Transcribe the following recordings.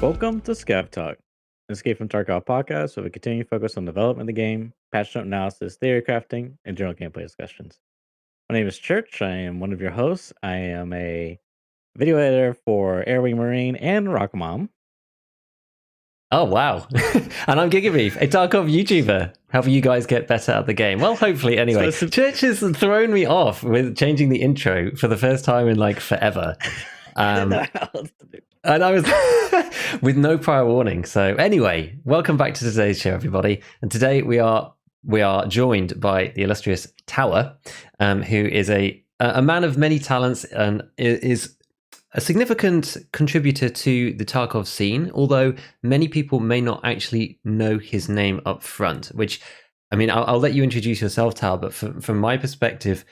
Welcome to ScavTalk, an Escape from Tarkov podcast with a continued focus on development of the game, patch note analysis, theory crafting, and general gameplay discussions. My name is Church. I am one of your hosts. I am a video editor for Airwing Marine and Rock Mom. Oh, wow. And I'm GigaBeef, a Tarkov YouTuber, helping you guys get better at the game. Well, hopefully, anyway. Church has thrown me off with changing the intro for the first time in like forever. And I was with no prior warning. So anyway, welcome back to today's show, everybody. And today we are joined by the illustrious Tower, who is a man of many talents and is a significant contributor to the Tarkov scene, although many people may not actually know his name up front, which, I mean, I'll let you introduce yourself, Tal, but from my perspective,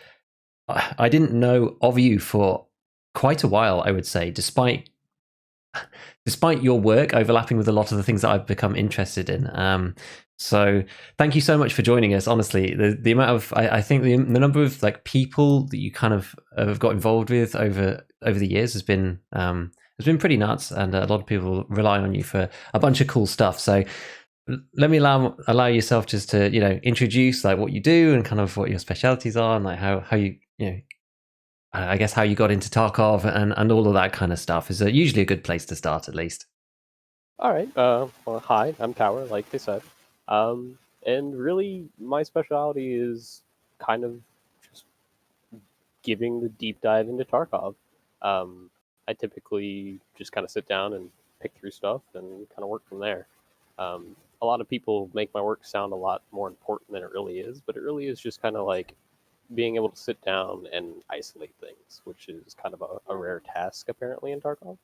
I didn't know of you for quite a while, I would say, despite your work overlapping with a lot of the things that I've become interested in. So thank you so much for joining us. Honestly, the amount of, I think the number of like people that you kind of have got involved with over the years has been pretty nuts, and a lot of people rely on you for a bunch of cool stuff. So let me allow yourself just to, you know, introduce like what you do and kind of what your specialties are, and like how you know, I guess how you got into Tarkov and all of that kind of stuff is usually a good place to start, at least. All right. Well, hi, I'm Tower, like they said. And really, my specialty is kind of just giving the deep dive into Tarkov. I typically just kind of sit down and pick through stuff and kind of work from there. A lot of people make my work sound a lot more important than it really is, but it really is just kind of like being able to sit down and isolate things, which is kind of a rare task apparently in Tarkov.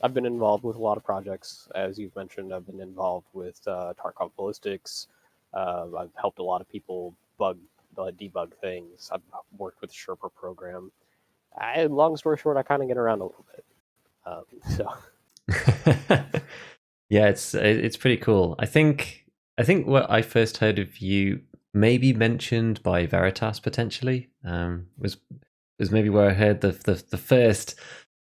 I've been involved with a lot of projects, as you've mentioned. I've been involved with Tarkov Ballistics. I've helped a lot of people debug things. I've worked with the Sherpa program. Long story short, I kind of get around a little bit. Yeah, it's pretty cool. I think what I first heard of you, maybe mentioned by Veritas potentially, was maybe where I heard the first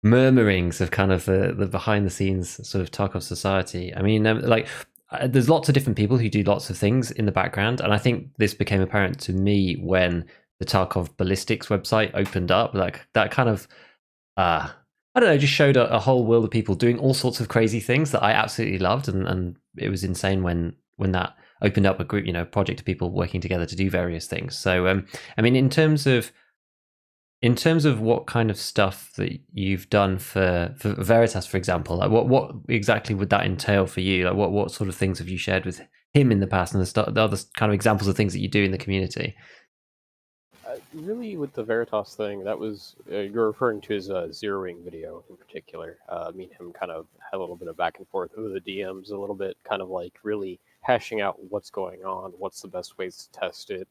murmurings of kind of the behind the scenes sort of Tarkov society. I mean, there's lots of different people who do lots of things in the background, and I think this became apparent to me when the Tarkov Ballistics website opened up. Like that kind of I don't know, just showed a whole world of people doing all sorts of crazy things that I absolutely loved, and it was insane when that opened up a group, you know, project of people working together to do various things. So I mean, in terms of what kind of stuff that you've done for Veritas, for example, like what exactly would that entail for you? Like what sort of things have you shared with him in the past, and the other kind of examples of things that you do in the community? Really, with the Veritas thing, that was you're referring to his zeroing video in particular. Me and him kind of had a little bit of back and forth over the DMs, a little bit, kind of like really hashing out what's going on, what's the best ways to test it,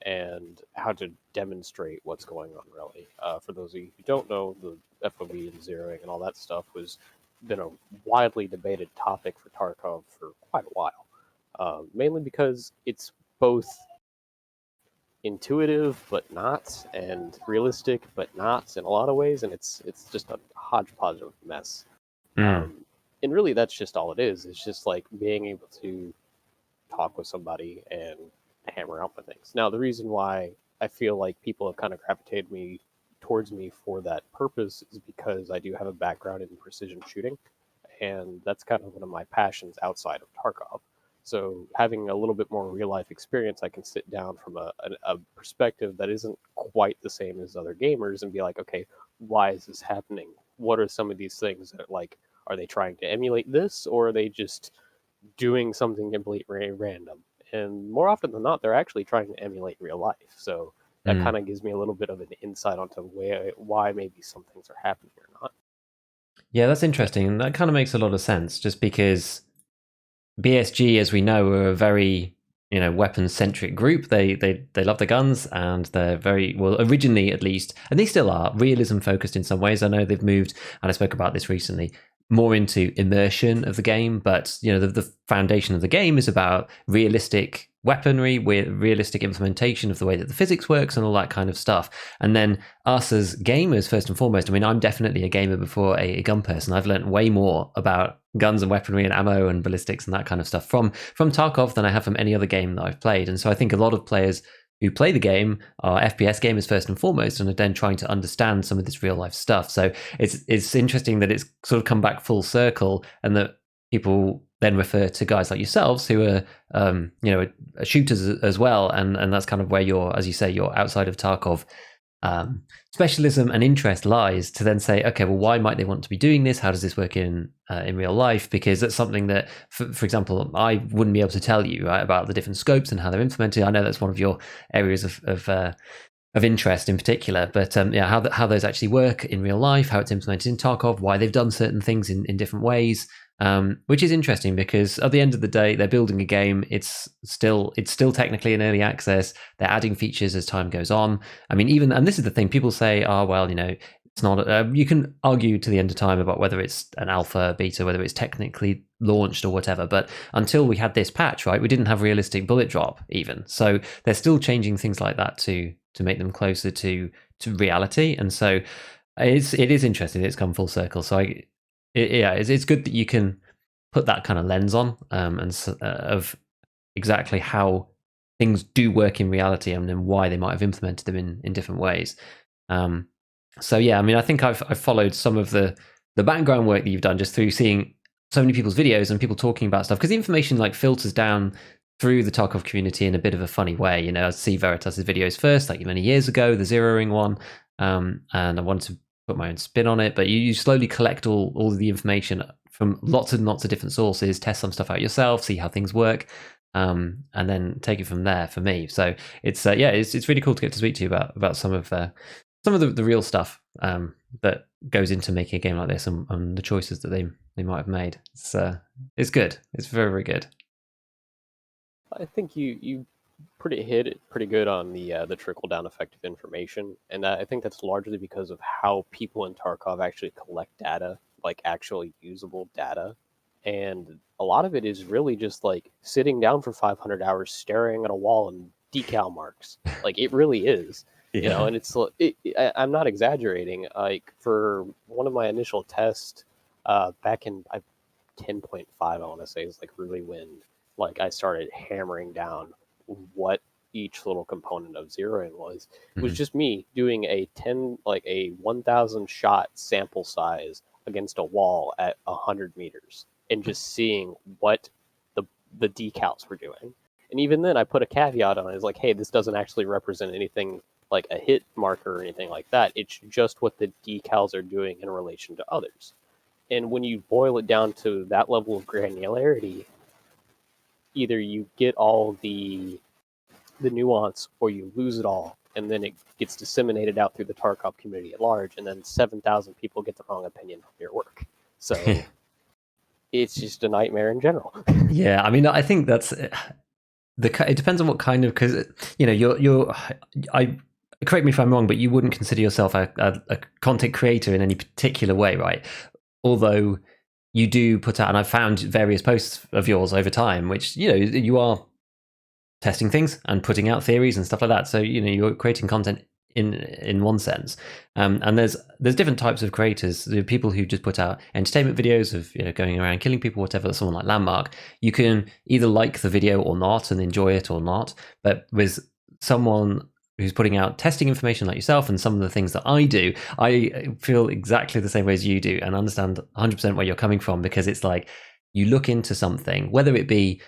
and how to demonstrate what's going on, really. For those of you who don't know, the FOV and zeroing and all that stuff been a widely debated topic for Tarkov for quite a while, mainly because it's both intuitive but not, and realistic but not in a lot of ways, and it's just a hodgepodge of mess. And really, that's just all it is. It's just like being able to talk with somebody and hammer out my things. Now, the reason why I feel like people have kind of gravitated towards me for that purpose is because I do have a background in precision shooting, and that's kind of one of my passions outside of Tarkov. So having a little bit more real life experience, I can sit down from a perspective that isn't quite the same as other gamers and be like, okay, why is this happening? What are some of these things that, like, are they trying to emulate this, or are they just doing something completely random? And more often than not, they're actually trying to emulate real life. So that kind of gives me a little bit of an insight onto why maybe some things are happening or not. Yeah, that's interesting, and that kind of makes a lot of sense, just because BSG, as we know, are a very, you know, weapon-centric group. They love the guns, and they're very, well, originally at least, and they still are, realism-focused in some ways. I know they've moved, and I spoke about this recently, more into immersion of the game, but the foundation of the game is about realistic weaponry, with realistic implementation of the way that the physics works and all that kind of stuff. And then us as gamers, first and foremost, I mean, I'm definitely a gamer before a gun person. I've learned way more about guns and weaponry and ammo and ballistics and that kind of stuff from Tarkov than I have from any other game that I've played. And so I think a lot of players who play the game are FPS gamers first and foremost, and are then trying to understand some of this real life stuff. So it's interesting that it's sort of come back full circle, and that people then refer to guys like yourselves who are shooters as well, and that's kind of where you're, as you say, you're outside of Tarkov specialism and interest lies, to then say, okay, well, why might they want to be doing this? How does this work in real life? Because that's something that, for example, I wouldn't be able to tell you, right, about the different scopes and how they're implemented. I know that's one of your areas of interest in particular, but how those actually work in real life, how it's implemented in Tarkov, why they've done certain things in different ways. Which is interesting, because at the end of the day, they're building a game. It's still technically in early access. They're adding features as time goes on. I mean, and this is the thing, people say, oh, well, it's not, you can argue to the end of time about whether it's an alpha, beta, whether it's technically launched or whatever. But until we had this patch, right, we didn't have realistic bullet drop even. So they're still changing things like that to make them closer to reality. And so it is interesting. It's come full circle. So it's good that you can put that kind of lens on, of exactly how things do work in reality, and then why they might have implemented them in different ways. So yeah, I mean, I think I've followed some of the background work that you've done just through seeing so many people's videos and people talking about stuff, because the information like filters down through the Tarkov community in a bit of a funny way. I see Veritas's videos first, like many years ago, the zeroing one, and I wanted to put my own spin on it, but you slowly collect all of the information from lots and lots of different sources, test some stuff out yourself, see how things work, and then take it from there for me. So it's really cool to get to speak to you about some of the real stuff that goes into making a game like this, and the choices that they might have made. It's good. It's very, very good. I think you hit it pretty good on the trickle down effect of information, and I think that's largely because of how people in Tarkov actually collect data, like actually usable data, and a lot of it is really just like sitting down for 500 hours staring at a wall and decal marks. Like it really is. Yeah. And I'm not exaggerating. Like for one of my initial tests, back in 10.5, I want to say, is like really when like I started hammering down what each little component of zeroing was. It was just me doing a 1,000 shot sample size against a wall at 100 meters and just seeing what the decals were doing. And even then, I put a caveat on it. It's like, hey, this doesn't actually represent anything like a hit marker or anything like that. It's just what the decals are doing in relation to others. And when you boil it down to that level of granularity, either you get all the nuance or you lose it all, and then it gets disseminated out through the Tarkov community at large, and then 7,000 people get the wrong opinion of your work. So it's just a nightmare in general. Yeah, I mean, I think that's it depends on what kind of, because correct me if I'm wrong, but you wouldn't consider yourself a content creator in any particular way, right? Although you do put out, and I've found various posts of yours over time, which you are testing things and putting out theories and stuff like that. So you're creating content in one sense, and there's different types of creators. There are people who just put out entertainment videos of going around killing people, whatever. Someone like Landmark, you can either like the video or not and enjoy it or not. But with someone who's putting out testing information like yourself and some of the things that I do, I feel exactly the same way as you do and understand 100% where you're coming from, because it's like you look into something, whether it be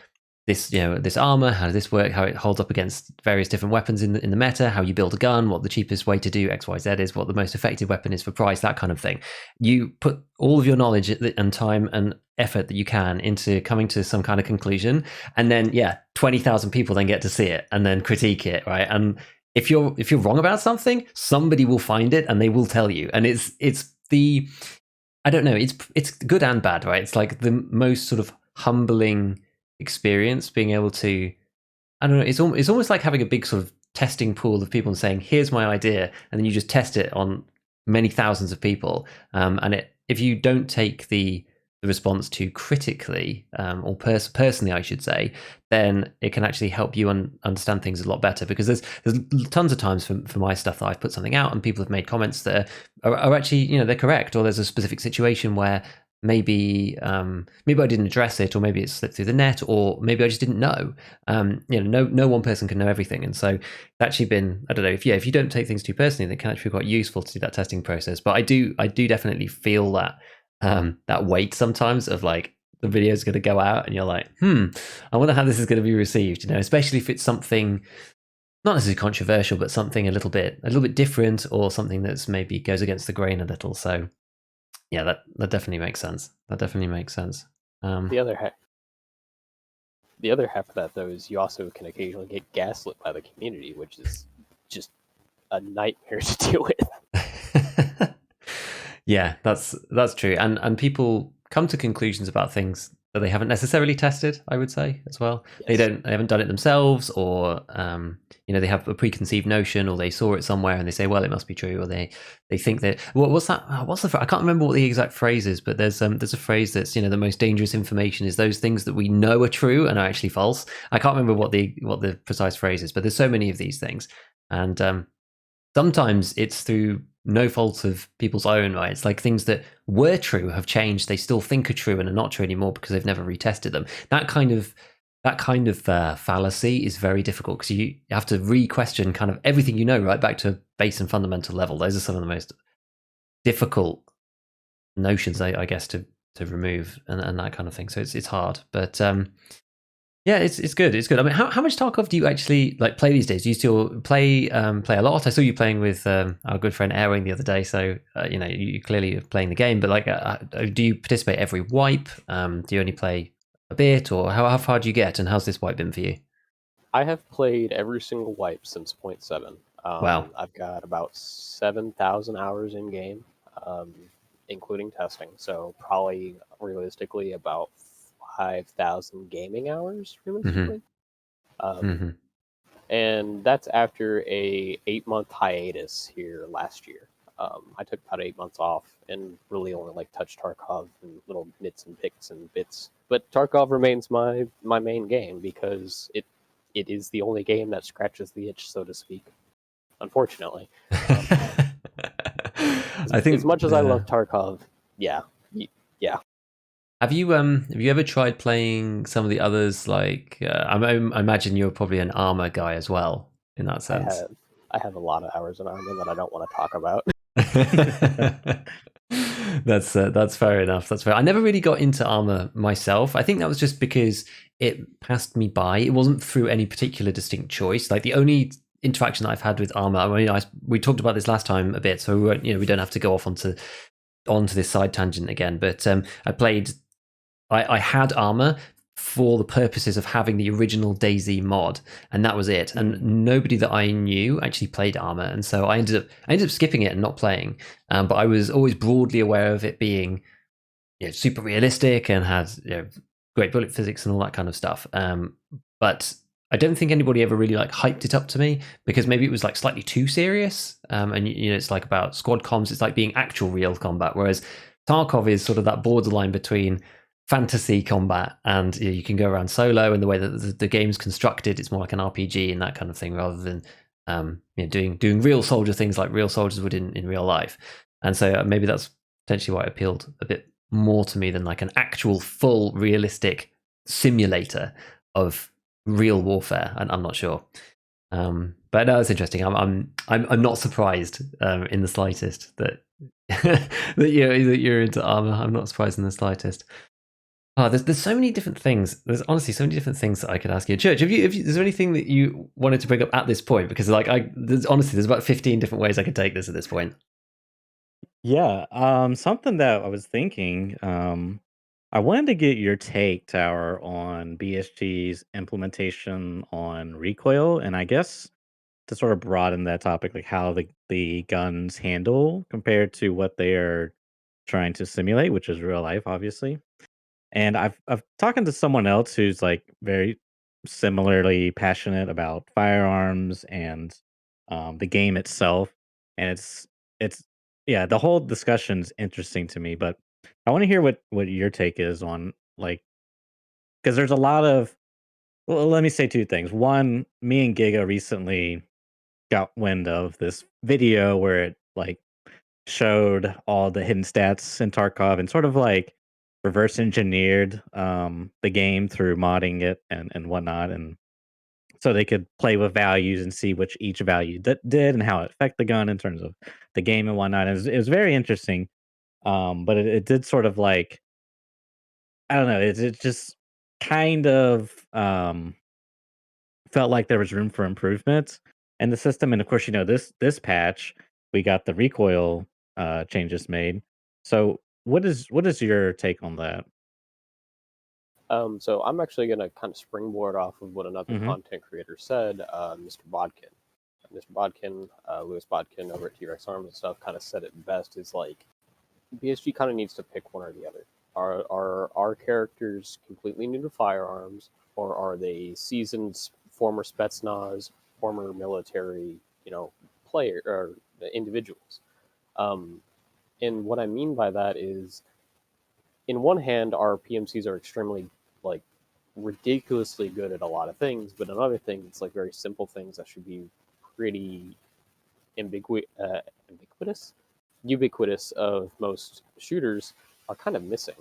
this armor, how does this work, how it holds up against various different weapons in the meta, how you build a gun, what the cheapest way to do XYZ is, what the most effective weapon is for price, that kind of thing. You put all of your knowledge and time and effort that you can into coming to some kind of conclusion, and then 20,000 people then get to see it and then critique it, right? And if you're wrong about something, somebody will find it and they will tell you. And it's I don't know, it's good and bad, right? It's like the most sort of humbling experience being able to, I don't know, it's almost like having a big sort of testing pool of people and saying, here's my idea, and then you just test it on many thousands of people, and if you don't take the the response too critically, or personally, I should say, then it can actually help you understand things a lot better. Because there's tons of times for my stuff that I've put something out and people have made comments that are actually, they're correct, or there's a specific situation where maybe maybe I didn't address it, or maybe it slipped through the net, or maybe I just didn't know. No one person can know everything, and so it's actually been, I don't know, if you don't take things too personally, then it can actually be quite useful to do that testing process. But I do definitely feel that that weight sometimes of like the video is going to go out and you're like, I wonder how this is going to be received, especially if it's something not necessarily controversial, but something a little bit different, or something that's maybe goes against the grain a little. So yeah, that definitely makes sense. The other half of that, though, is you also can occasionally get gaslit by the community, which is just a nightmare to deal with. Yeah, that's true, and people come to conclusions about things that they haven't necessarily tested, I would say, as well. Yes. They haven't done it themselves, or they have a preconceived notion, or they saw it somewhere and they say, well, it must be true, or they think that what's that? What's the? I can't remember what the exact phrase is, but there's a phrase that's, the most dangerous information is those things that we know are true and are actually false. I can't remember what the precise phrase is, but there's so many of these things, and sometimes it's through no fault of people's own, right? It's like things that were true have changed. They still think are true and are not true anymore because they've never retested them. That kind of fallacy is very difficult, because you have to re-question kind of everything right back to a base and fundamental level. Those are some of the most difficult notions, I guess, to remove, and that kind of thing. So it's hard, but yeah, it's good. It's good. I mean, how much Tarkov do you actually play these days? Do you still play a lot? I saw you playing with our good friend Airwing the other day, so you clearly are playing the game. But do you participate every wipe? Do you only play a bit, or how far do you get? And how's this wipe been for you? I have played every single wipe since 0.7. Wow. I've got about 7,000 hours in game, including testing. So probably realistically about 5,000 gaming hours, realistically. And that's after a 8-month hiatus here last year. I took about 8 months off and really only touched Tarkov and little nits and picks and bits. But Tarkov remains my main game because it is the only game that scratches the itch, so to speak. Unfortunately, I think as much as I love Tarkov, yeah. Have you ever tried playing some of the others? I imagine you're probably an armor guy as well in that sense. I have a lot of hours in armor that I don't want to talk about. That's fair enough. That's fair. I never really got into armor myself. I think that was just because it passed me by. It wasn't through any particular distinct choice. the only interaction that I've had with armor, we talked about this last time a bit, so we don't have to go off onto this side tangent again. But I had armor for the purposes of having the original DayZ mod, and that was it. And nobody that I knew actually played armor, and so I ended up skipping it and not playing. But I was always broadly aware of it being super realistic and had great bullet physics and all that kind of stuff. But I don't think anybody ever really hyped it up to me, because maybe it was slightly too serious. And it's about squad comms. It's like being actual real combat, whereas Tarkov is sort of that borderline between fantasy combat and you can go around solo, and the way that the game's constructed, it's more like an RPG and that kind of thing, rather than doing real soldier things like real soldiers would in real life. And so maybe that's potentially why it appealed a bit more to me than an actual full realistic simulator of real warfare. And I'm not sure. But no, it's interesting. I'm not surprised in the slightest that that you're into armor. I'm not surprised in the slightest. Oh, there's so many different things. There's honestly so many different things that I could ask you. Church, is there anything that you wanted to bring up at this point? Because there's about 15 different ways I could take this at this point. Yeah, something that I was thinking, I wanted to get your take, Tower, on BSG's implementation on Recoil, and I guess to sort of broaden that topic, how the guns handle compared to what they are trying to simulate, which is real life, obviously. And I've talking to someone else who's very similarly passionate about firearms and the game itself, and it's yeah, the whole discussion's interesting to me. But I want to hear what your take is on like because there's a lot of well, let me say two things. One, me and Giga recently got wind of this video where it like showed all the hidden stats in Tarkov and sort of like reverse engineered the game through modding it and whatnot, and so they could play with values and see which each value did and how it affect the gun in terms of the game and whatnot. It was very interesting, but it did sort of like I don't know. It just kind of felt like there was room for improvement in the system. And of course, this patch we got the recoil changes made. So what is your take on that? So I'm actually going to kind of springboard off of what another Hmm. content creator said, Mr. Bodkin. Mr. Bodkin, Lewis Bodkin over at T-Rex Arms and stuff, kind of said it best. Is like BSG kind of needs to pick one or the other. Are our characters completely new to firearms, or are they seasoned former Spetsnaz, former military, player or individuals? Um, and what I mean by that is, in one hand, our PMCs are extremely like ridiculously good at a lot of things, but another thing, it's like very simple things that should be pretty ubiquitous, ubiquitous of most shooters are kind of missing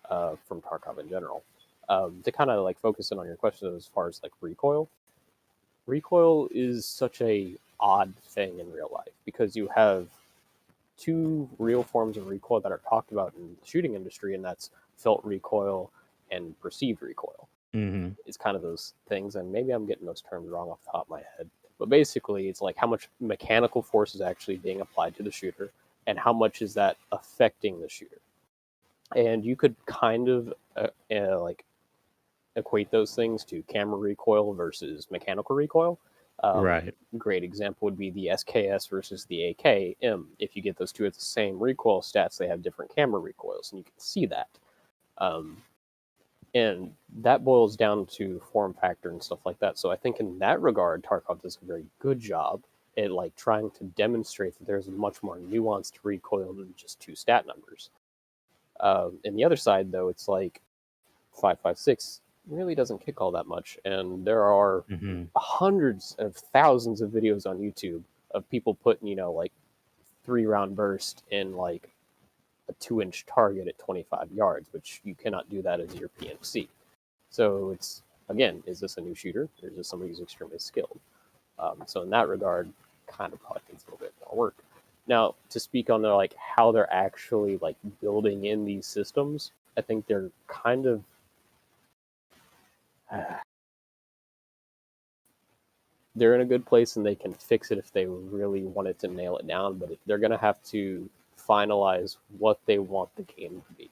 from Tarkov in general. To kind of like focus in on your question as far as like recoil, recoil is such a odd thing in real life because you have two real forms of recoil that are talked about in the shooting industry, and that's felt recoil and perceived recoil. Hmm. It's kind of those things, and maybe I'm getting those terms wrong off the top of my head. But basically, it's like how much mechanical force is actually being applied to the shooter, and how much is that affecting the shooter. And you could kind of like equate those things to camera recoil versus mechanical recoil. Right. Great example would be the SKS versus the AKM. If you get those two at the same recoil stats, they have different camera recoils, and you can see that. Um, and that boils down to form factor and stuff like that. So I think in that regard, Tarkov does a very good job at like trying to demonstrate that there's a much more nuanced recoil than just two stat numbers. And the other side, though, it's like 5.56 really doesn't kick all that much, and there are Hmm. hundreds of thousands of videos on YouTube of people putting like 3 round burst in like a 2-inch target at 25 yards, which you cannot do that as your PMC. So it's again, is this a new shooter or is this somebody who's extremely skilled? So in that regard, kind of probably needs a little bit more work. Now, to speak on like how they're actually like building in these systems, I think they're kind of they're in a good place and they can fix it if they really wanted to nail it down. But they're going to have to finalize what they want the game to be,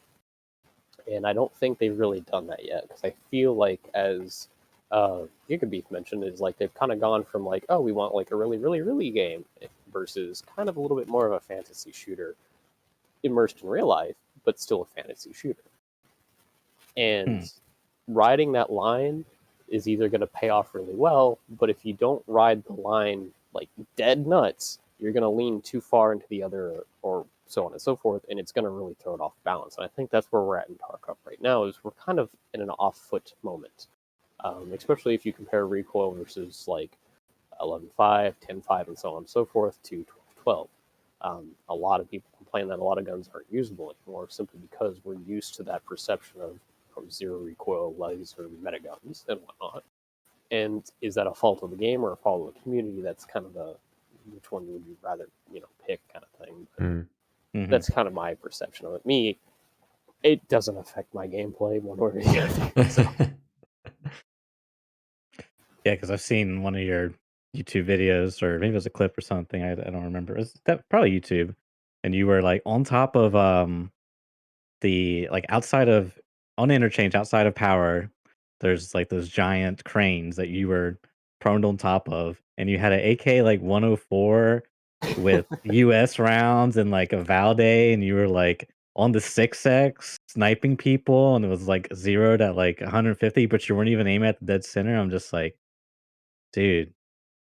and I don't think they've really done that yet because I feel like as GigaBeef mentioned is like they've kind of gone from like, oh, we want like a really really really game versus kind of a little bit more of a fantasy shooter immersed in real life but still a fantasy shooter. And Hmm. riding that line is either going to pay off really well, but if you don't ride the line like dead nuts, you're going to lean too far into the other, or so on and so forth, and it's going to really throw it off balance. And I think that's where we're at in Tarkov right now. Is we're kind of in an off foot moment, especially if you compare recoil versus like 11.5, 10.5, and so on and so forth to 12. A lot of people complain that a lot of guns aren't usable anymore simply because we're used to that perception of zero recoil laser metaguns and whatnot. And is that a fault of the game or a fault of the community? That's kind of the which one would you rather pick kind of thing. But Mm. Hmm. that's kind of my perception of it. Me, it doesn't affect my gameplay one way or the other. So Yeah, because I've seen one of your YouTube videos, or maybe it was a clip or something. I don't remember. It's that probably YouTube, and you were like on top of the like outside of on the interchange outside of power, there's like those giant cranes that you were prone on top of, and you had an AK like 104 with US rounds and like a Valde, and you were like on the 6X sniping people, and it was like zeroed at like 150, but you weren't even aiming at the dead center. I'm just like, dude,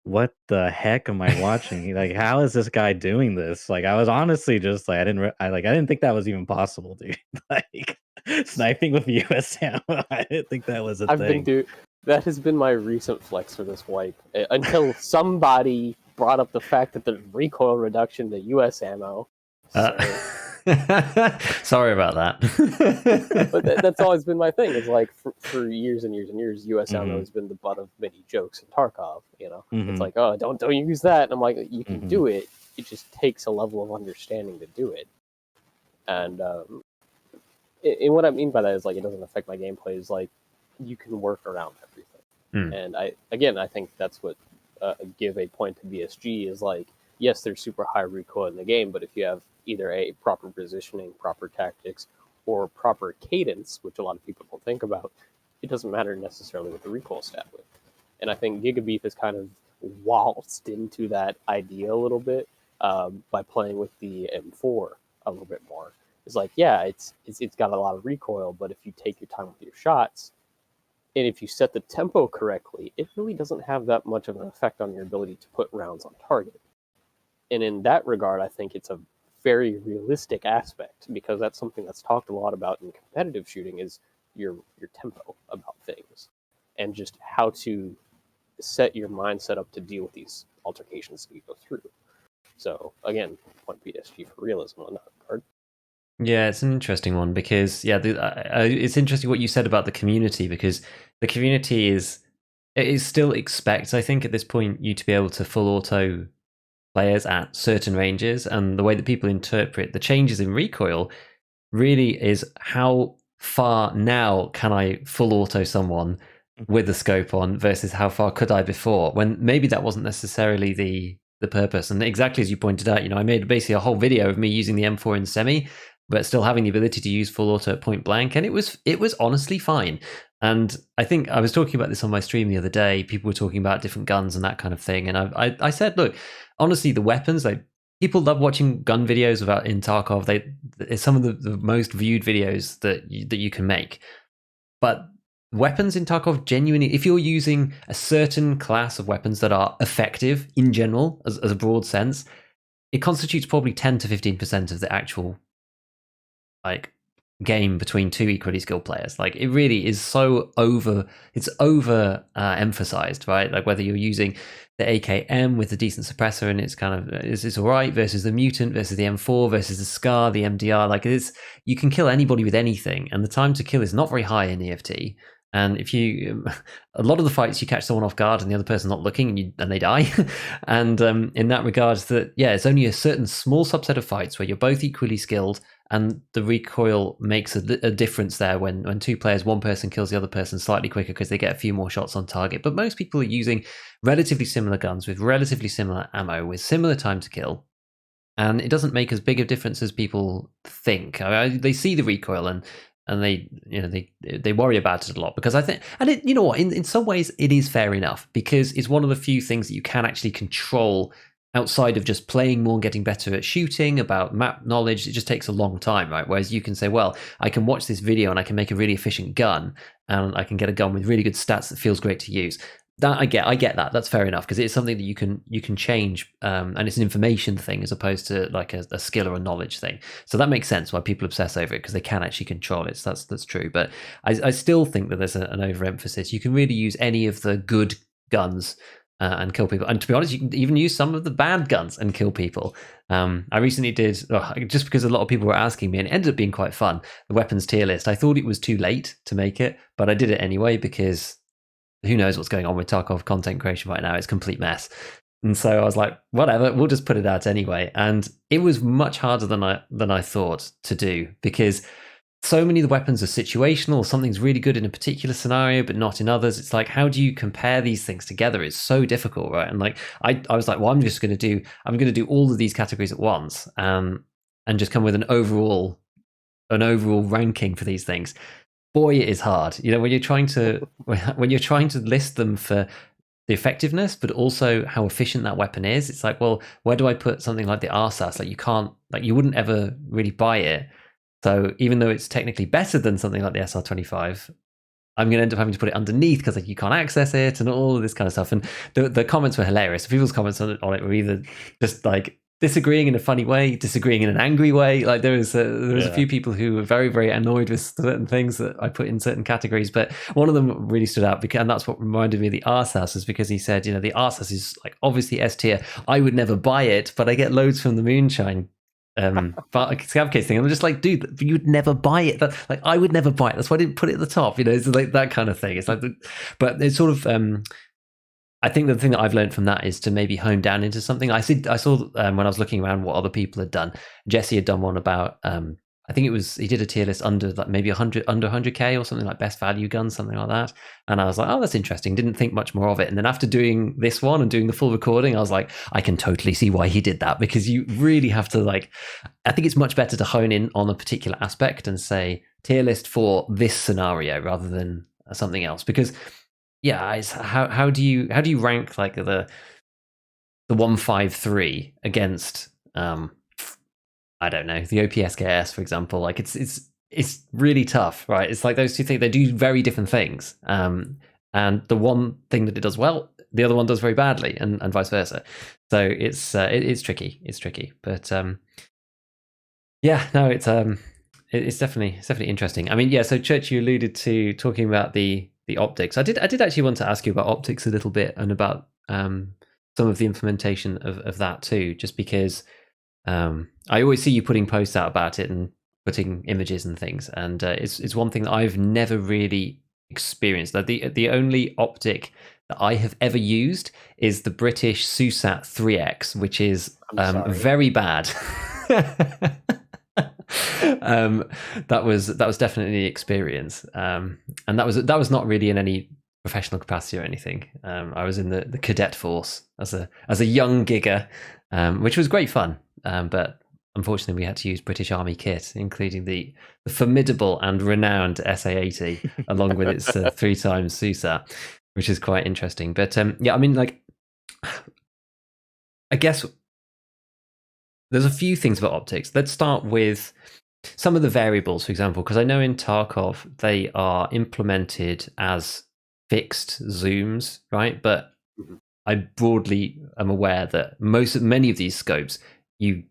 what the heck am I watching? Like, how is this guy doing this? Like, I was honestly just like, I didn't think that was even possible, dude. Like, sniping with US ammo, I didn't think that was a I've been thing. do that has been my recent flex for this wipe until somebody brought up the fact that there's recoil reduction to US ammo. So, sorry about that. but that's always been my thing. It's like for years and years and years, US ammo Mhm, has been the butt of many jokes in Tarkov. It's mhm, like, oh, don't use that. And I'm like, you can mhm, do it. It just takes a level of understanding to do it. And and what I mean by that is like it doesn't affect my gameplay. Is like you can work around everything. Mm. And I think that's what give a point to BSG is like. Yes, there's super high recoil in the game, but if you have either a proper positioning, proper tactics, or proper cadence, which a lot of people don't think about, it doesn't matter necessarily what the recoil stat with. And I think GigaBeef has kind of waltzed into that idea a little bit by playing with the M4 a little bit more. It's like, yeah, it's got a lot of recoil, but if you take your time with your shots, and if you set the tempo correctly, it really doesn't have that much of an effect on your ability to put rounds on target. And in that regard, I think it's a very realistic aspect because that's something that's talked a lot about in competitive shooting is your tempo about things and just how to set your mindset up to deal with these altercations that you go through. So again, point BSG for realism on that regard. Yeah, it's an interesting one because it's interesting what you said about the community because the community is still expects, I think, at this point you to be able to full auto players at certain ranges, and the way that people interpret the changes in recoil really is how far now can I full auto someone with the scope on versus how far could I before, when maybe that wasn't necessarily the purpose. And exactly as you pointed out, I made basically a whole video of me using the M4 in semi but still having the ability to use full auto at point blank, and it was honestly fine. And I think I was talking about this on my stream the other day. People were talking about different guns and that kind of thing, and I said, look, honestly, the weapons, like, people love watching gun videos about in Tarkov. It's some of the most viewed videos that you can make. But weapons in Tarkov, genuinely, if you're using a certain class of weapons that are effective in general, as a broad sense, it constitutes probably 10 to 15% of the actual like game between two equally skilled players. Like, it really is it's over emphasized, right? Like, whether you're using the AKM with a decent suppressor and it's kind of it's all right versus the mutant versus the M4 versus the SCAR, the MDR, like, you can kill anybody with anything, and the time to kill is not very high in EFT. And if you, a lot of the fights, you catch someone off guard and the other person's not looking, and they die. And in that regard, it's only a certain small subset of fights where you're both equally skilled, and the recoil makes a difference there when two players, one person kills the other person slightly quicker because they get a few more shots on target. But most people are using relatively similar guns with relatively similar ammo with similar time to kill, and it doesn't make as big a difference as people think. They see the recoil and they worry about it a lot, because I think, and in some ways it is fair enough, because it's one of the few things that you can actually control outside of just playing more and getting better at shooting. About map knowledge, it just takes a long time, right? Whereas you can say, well, I can watch this video and I can make a really efficient gun, and I can get a gun with really good stats that feels great to use. That I get that. That's fair enough, because it's something that you can change, and it's an information thing as opposed to like a skill or a knowledge thing. So that makes sense why people obsess over it, because they can actually control it. So that's true. But I still think that there's an overemphasis. You can really use any of the good guns and kill people. And to be honest, you can even use some of the bad guns and kill people. I recently did, just because a lot of people were asking me, and it ended up being quite fun, the weapons tier list. I thought it was too late to make it, but I did it anyway, because who knows what's going on with Tarkov content creation right now. It's a complete mess. And so I was like, whatever, we'll just put it out anyway. And it was much harder than I thought to do, because so many of the weapons are situational. Something's really good in a particular scenario, but not in others. It's like, how do you compare these things together? It's so difficult, right? And like, I was like, well, I'm going to do all of these categories at once, and just come with an overall ranking for these things. Boy, it is hard. When you're trying to list them for the effectiveness, but also how efficient that weapon is. It's like, well, where do I put something like the RSAS? Like, you wouldn't ever really buy it. So even though it's technically better than something like the SR25, I'm going to end up having to put it underneath because like you can't access it and all of this kind of stuff. And the comments were hilarious. People's comments on it were either just like disagreeing in a funny way, disagreeing in an angry way. Like there was a few people who were very, very annoyed with certain things that I put in certain categories. But one of them really stood out because, and that's what reminded me of the Arse House, is because he said, you know, the Arse House is like obviously S tier. I would never buy it, but I get loads from the moonshine scav case thing. I'm just like, dude, you'd never buy it. Like, I would never buy it. That's why I didn't put it at the top. You know, it's like that kind of thing. It's like, but it's sort of. I think the thing that I've learned from that is to maybe hone down into something. I saw when I was looking around what other people had done. Jesse had done one about. I think it was he did a tier list under like maybe 100k or something, like best value guns, something like that. And I was like, oh, that's interesting. Didn't think much more of it. And then after doing this one and doing the full recording, I was like, I can totally see why he did that, because you really have to like. I think it's much better to hone in on a particular aspect and say tier list for this scenario rather than something else. Because yeah, how do you rank like the 153 against I don't know, the OPSKS, for example? Like it's really tough, right? It's like those two things, they do very different things. And the one thing that it does well, the other one does very badly, and vice versa. So it's tricky. It's tricky. But yeah, no, it's definitely interesting. I mean, yeah, so Church, you alluded to talking about the optics. I did actually want to ask you about optics a little bit, and about some of the implementation of that too, just because I always see you putting posts out about it and putting images and things, and it's one thing that I've never really experienced. That the only optic that I have ever used is the British SUSAT 3X, which is very bad. That was definitely the experience, and that was not really in any professional capacity or anything. I was in the cadet force as a young Giga, which was great fun, but unfortunately we had to use British Army kit, including the formidable and renowned SA-80 along with its 3 times SUSAT, which is quite interesting. But yeah, I mean, like, I guess there's a few things about optics. Let's start with some of the variables, for example, because I know in Tarkov they are implemented as fixed zooms, right? But I broadly am aware that many of these scopes, you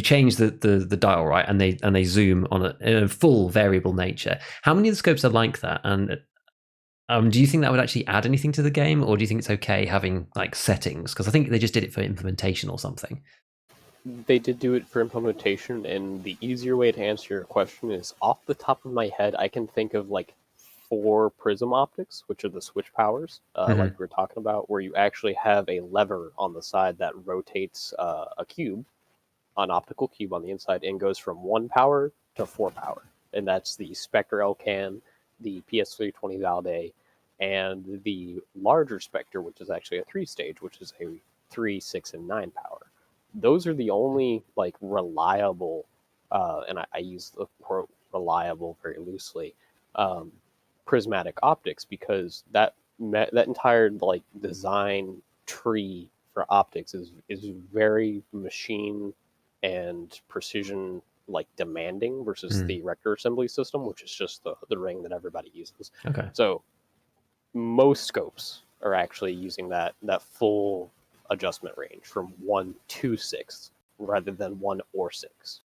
change the dial, right, and they zoom on in a full variable nature. How many of the scopes are like that? And do you think that would actually add anything to the game, or do you think it's okay having like settings? Because I think they just did it for implementation or something. They did do it for implementation, and the easier way to answer your question is, off the top of my head, I can think of like 4 prism optics, which are the switch powers, like we were talking about, where you actually have a lever on the side that rotates a cube, an optical cube on the inside, and goes from 1 power to 4 power. And that's the Spectre Elcan, the PS320 Valde, and the larger Spectre, which is actually a 3-stage, which is a 3, 6, and 9 power. Those are the only like reliable, and I use the quote reliable very loosely, prismatic optics, because that entire like design tree for optics is very machine and precision like demanding versus the Rector assembly system, which is just the ring that everybody uses. Okay. So most scopes are actually using that full adjustment range from 1 to 6 rather than 1 or 6,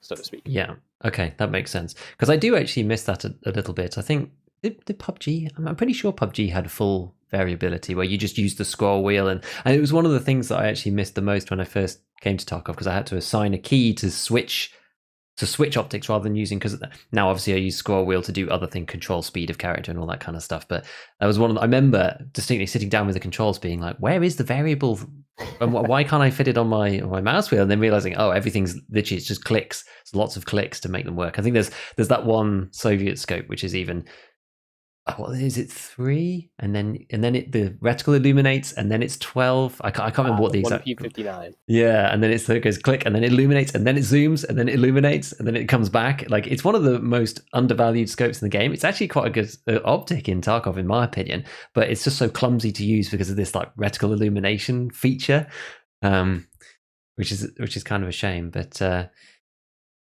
so to speak. Yeah. Okay, that makes sense. Because I do actually miss that a little bit. I think did PUBG. I'm pretty sure PUBG had full variability where you just used the scroll wheel, and it was one of the things that I actually missed the most when I first came to Tarkov, because I had to assign a key to switch optics rather than using, because now obviously I use scroll wheel to do other things, control speed of character and all that kind of stuff. But that was I remember distinctly sitting down with the controls being like, where is the variable, and why can't I fit it on my mouse wheel? And then realizing, oh, everything's literally, it's just clicks. It's lots of clicks to make them work. I think there's that one Soviet scope which is even, what is it, 3, and then the reticle illuminates, and then it's 12. I can't remember what the exact. P59. Yeah, and then it goes click, and then it illuminates, and then it zooms, and then it illuminates, and then it comes back. Like, it's one of the most undervalued scopes in the game. It's actually quite a good optic in Tarkov, in my opinion, but it's just so clumsy to use because of this like reticle illumination feature, which is kind of a shame. But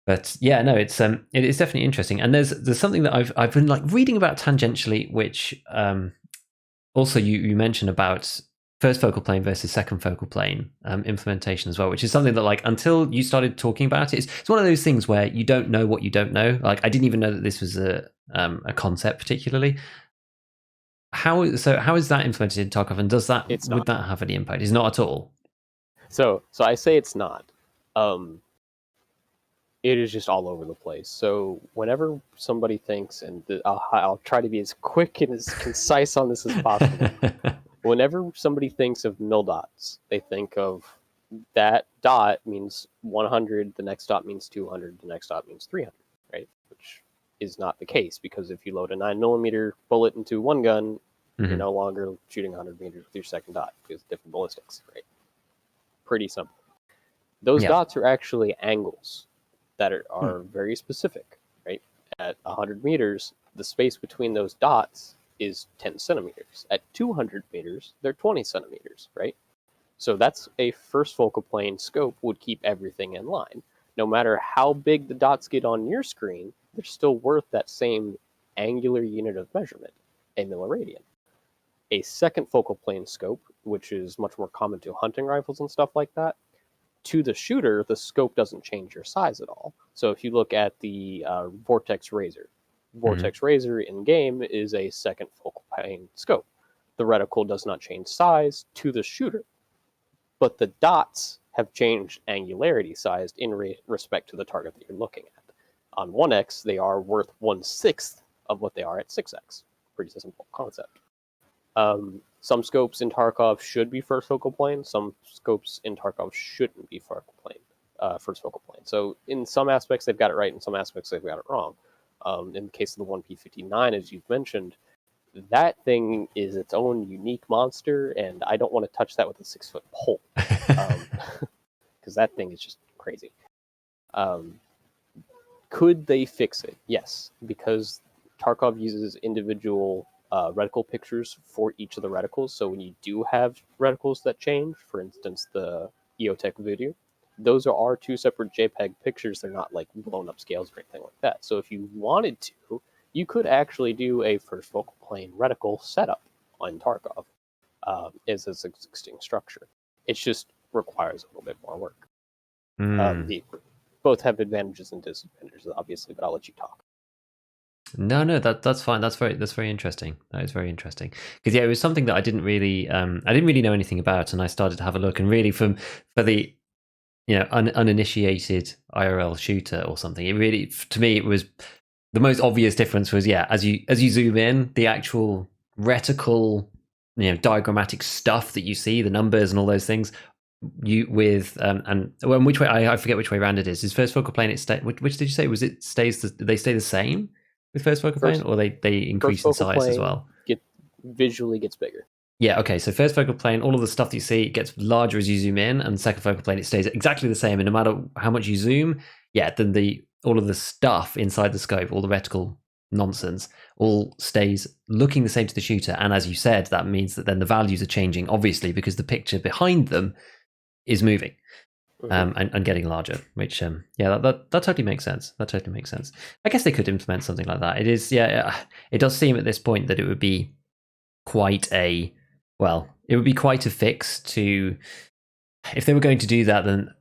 But yeah, no, it is definitely interesting. And there's something that I've been like reading about tangentially, which also you mentioned about first focal plane versus second focal plane implementation as well, which is something that, like, until you started talking about it, it's one of those things where you don't know what you don't know. Like, I didn't even know that this was a concept particularly. How is that implemented in Tarkov, and would that have any impact? It's not at all. So I say it's not. It is just all over the place. So whenever somebody thinks, and I'll try to be as quick and as concise on this as possible. Whenever somebody thinks of mil dots, they think of that dot means 100, the next dot means 200, the next dot means 300, right? Which is not the case, because if you load a 9mm bullet into one gun, you're no longer shooting 100 meters with your second dot, because different ballistics, right? Pretty simple. Those dots are actually angles that are very specific, right? At 100 meters, the space between those dots is 10 centimeters. At 200 meters, they're 20 centimeters, right? So that's a first focal plane scope would keep everything in line. No matter how big the dots get on your screen, they're still worth that same angular unit of measurement, a milliradian. A second focal plane scope, which is much more common to hunting rifles and stuff like that, to the shooter, the scope doesn't change your size at all. So if you look at the Vortex Razor, Vortex Razor in game is a second focal plane scope. The reticle does not change size to the shooter, but the dots have changed angularity sized in respect to the target that you're looking at. On 1x, they are worth 1/6 of what they are at 6x. Pretty simple concept. Some scopes in Tarkov should be first focal plane. Some scopes in Tarkov shouldn't be first focal plane. So in some aspects they've got it right, in some aspects they've got it wrong. In the case of the 1P59, as you've mentioned, that thing is its own unique monster, and I don't want to touch that with a 6-foot pole, because that thing is just crazy. Could they fix it? Yes, because Tarkov uses individual reticle pictures for each of the reticles. So when you do have reticles that change, for instance, the EOTech video, those are two separate JPEG pictures. They're not like blown up scales or anything like that. So if you wanted to, you could actually do a first focal plane reticle setup on Tarkov as its existing structure. It just requires a little bit more work. Both have advantages and disadvantages, obviously, but I'll let you talk. No, that's fine. That's very interesting. That is very interesting, because it was something that I didn't really know anything about, and I started to have a look, and really for the uninitiated IRL shooter or something, it really, to me, it was the most obvious difference was as you zoom in, the actual reticle, diagrammatic stuff that you see, the numbers and all those things. Which way, I forget which way around it is. Is first focal plane? Which did you say? Was it they stay the same with first focal plane, or they increase in size as well? Visually gets bigger. Yeah, okay. So first focal plane, all of the stuff that you see gets larger as you zoom in, and second focal plane, it stays exactly the same. And no matter how much you zoom, then all of the stuff inside the scope, all the reticle nonsense, all stays looking the same to the shooter. And as you said, that means that then the values are changing, obviously, because the picture behind them is moving. And getting larger, which that totally makes sense. That totally makes sense. I guess they could implement something like that. It does seem at this point that it would be quite a fix to, if they were going to do that, then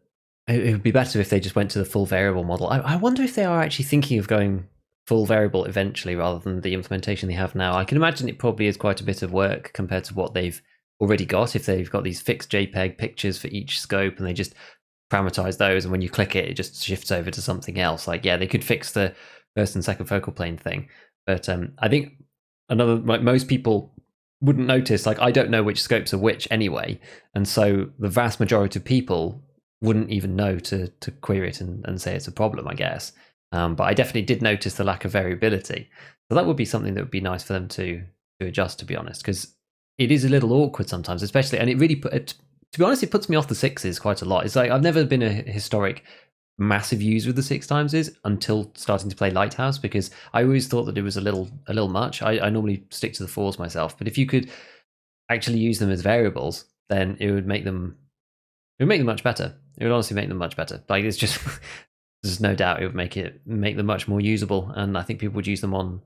it would be better if they just went to the full variable model. I wonder if they are actually thinking of going full variable eventually, rather than the implementation they have now. I can imagine it probably is quite a bit of work compared to what they've already got. If they've got these fixed JPEG pictures for each scope, and they just parameterize those, and when you click it, it just shifts over to something else. They could fix the first and second focal plane thing, but I think most people wouldn't notice. I don't know which scopes are which anyway, and so the vast majority of people wouldn't even know to query it and say it's a problem, I guess. But I definitely did notice the lack of variability, so that would be something that would be nice for them to adjust, to be honest, because it is a little awkward sometimes, especially, and it really to be honest, it puts me off the 6s quite a lot. It's I've never been a historic massive user of the 6x until starting to play Lighthouse, because I always thought that it was a little much. I normally stick to the 4s myself, but if you could actually use them as variables, then it would make them much better. It would honestly make them much better. It's just there's no doubt it would make them much more usable, and I think people would use them on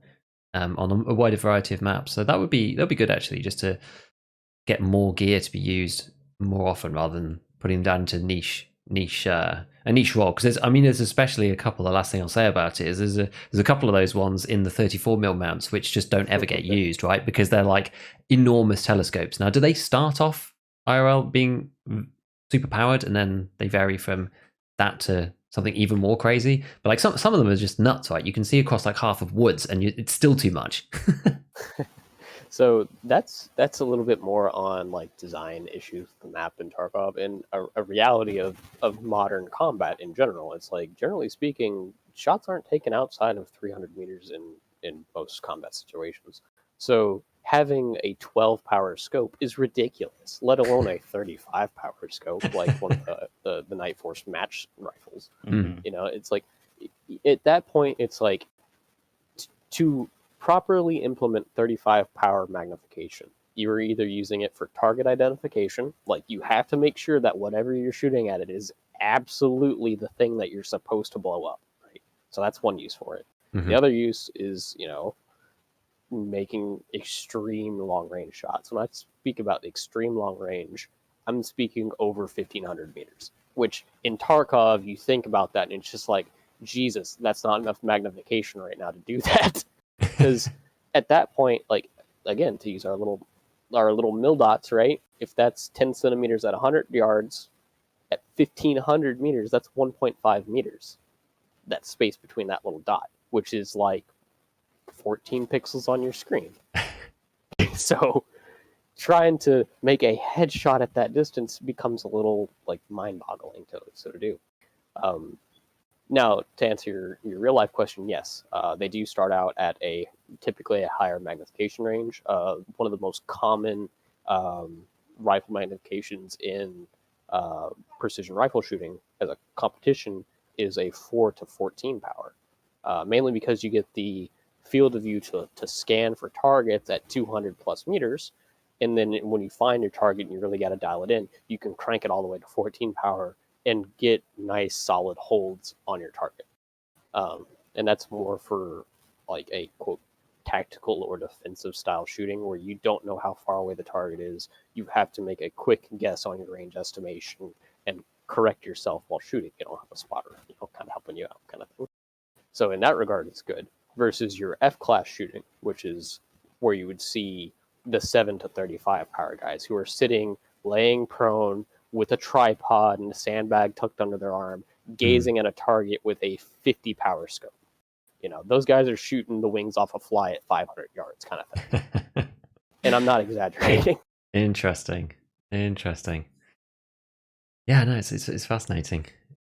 a wider variety of maps. So that'd be good actually, just to get more gear to be used more often rather than putting them down into a niche role. Because there's especially a couple. The last thing I'll say about it is there's a couple of those ones in the 34mm mounts which just don't ever get used, right? Because they're like enormous telescopes. Now, do they start off IRL being super powered and then they vary from that to something even more crazy? But like some of them are just nuts, right? You can see across like half of woods and it's still too much. So that's a little bit more on like design issues with the map in Tarkov, and a reality of modern combat in general. It's like, generally speaking, shots aren't taken outside of 300 meters in most combat situations. So having a 12 power scope is ridiculous, let alone a 35 power scope like one of the Night Force match rifles. Mm-hmm. You know, it's like at that point, it's like to properly implement 35 power magnification, you're either using it for target identification, like you have to make sure that whatever you're shooting at it is absolutely the thing that you're supposed to blow up, right? So that's one use for it. Mm-hmm. The other use is, making extreme long range shots. When I speak about extreme long range, I'm speaking over 1500 meters, which in Tarkov, you think about that and it's just like, Jesus, that's not enough magnification right now to do that. Because at that point, like, again, to use our little mil dots, right? If that's 10 centimeters at 100 yards, at 1500 meters, that's 1.5 meters. That space between that little dot, which is like 14 pixels on your screen. So trying to make a headshot at that distance becomes a little like mind-boggling to do. Now, to answer your real life question, yes, they do start out at typically a higher magnification range. One of the most common rifle magnifications in precision rifle shooting as a competition is a 4 to 14 power, mainly because you get the field of view to scan for targets at 200 plus meters. And then when you find your target and you really got to dial it in, you can crank it all the way to 14 power and get nice solid holds on your target. And that's more for like a quote tactical or defensive style shooting where you don't know how far away the target is. You have to make a quick guess on your range estimation and correct yourself while shooting. You don't have a spotter, kind of helping you out, kind of thing. So in that regard, it's good. Versus your F-class shooting, which is where you would see the 7 to 35 power guys who are sitting, laying prone with a tripod and a sandbag tucked under their arm, gazing at a target with a 50 power scope. Those guys are shooting the wings off a fly at 500 yards, kind of thing. And I'm not exaggerating. Interesting. Yeah, no, it's fascinating.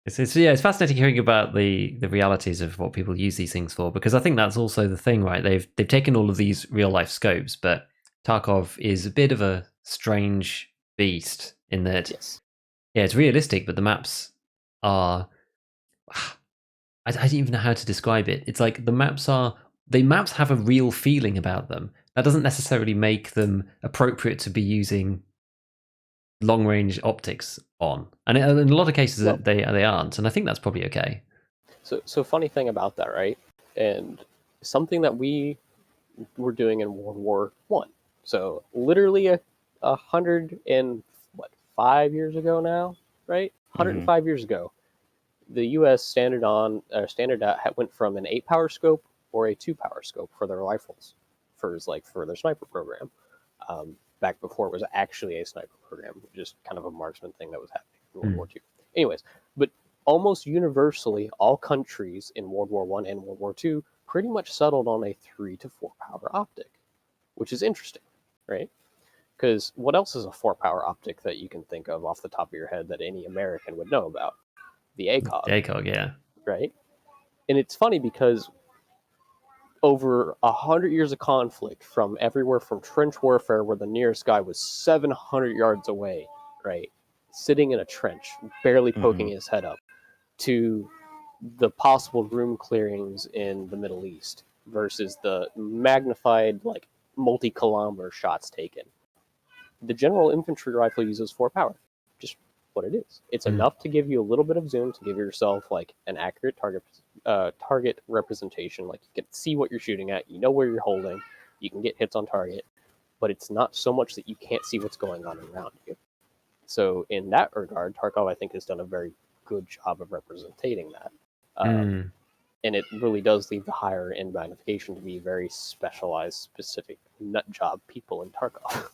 It's fascinating hearing about the realities of what people use these things for, because I think that's also the thing, right? They've taken all of these real life scopes, but Tarkov is a bit of a strange beast in that, yes. Yeah, it's realistic, but the maps are. I don't even know how to describe it. It's like the maps have a real feeling about them. That doesn't necessarily make them appropriate to be using long range optics on, and in a lot of cases they aren't, and I think that's probably okay. So funny thing about that, right? And something that we were doing in World War One. So literally 105 years ago now, right? 105 years ago, the U.S. standard went from an 8 power scope or a 2 power scope for their rifles, for their sniper program. Back before it was actually a sniper program, just kind of a marksman thing that was happening in World War II. Anyways, but almost universally, all countries in World War I and World War II pretty much settled on a 3 to 4 power optic, which is interesting, right? Because what else is a 4 power optic that you can think of off the top of your head that any American would know about? The ACOG. The ACOG, yeah. Right? And it's funny because over 100 years of conflict, from everywhere from trench warfare, where the nearest guy was 700 yards away, right, sitting in a trench, barely poking his head up, to the possible room clearings in the Middle East versus the magnified, like, multi-kilometer shots taken. The general infantry rifle uses 4 power, just what it is. It's enough to give you a little bit of zoom to give yourself like an accurate target representation. Like you can see what you're shooting at, you know where you're holding, you can get hits on target, but it's not so much that you can't see what's going on around you. So in that regard, Tarkov, I think, has done a very good job of representing that. And it really does leave the higher end magnification to be very specialized, specific nut job people in Tarkov.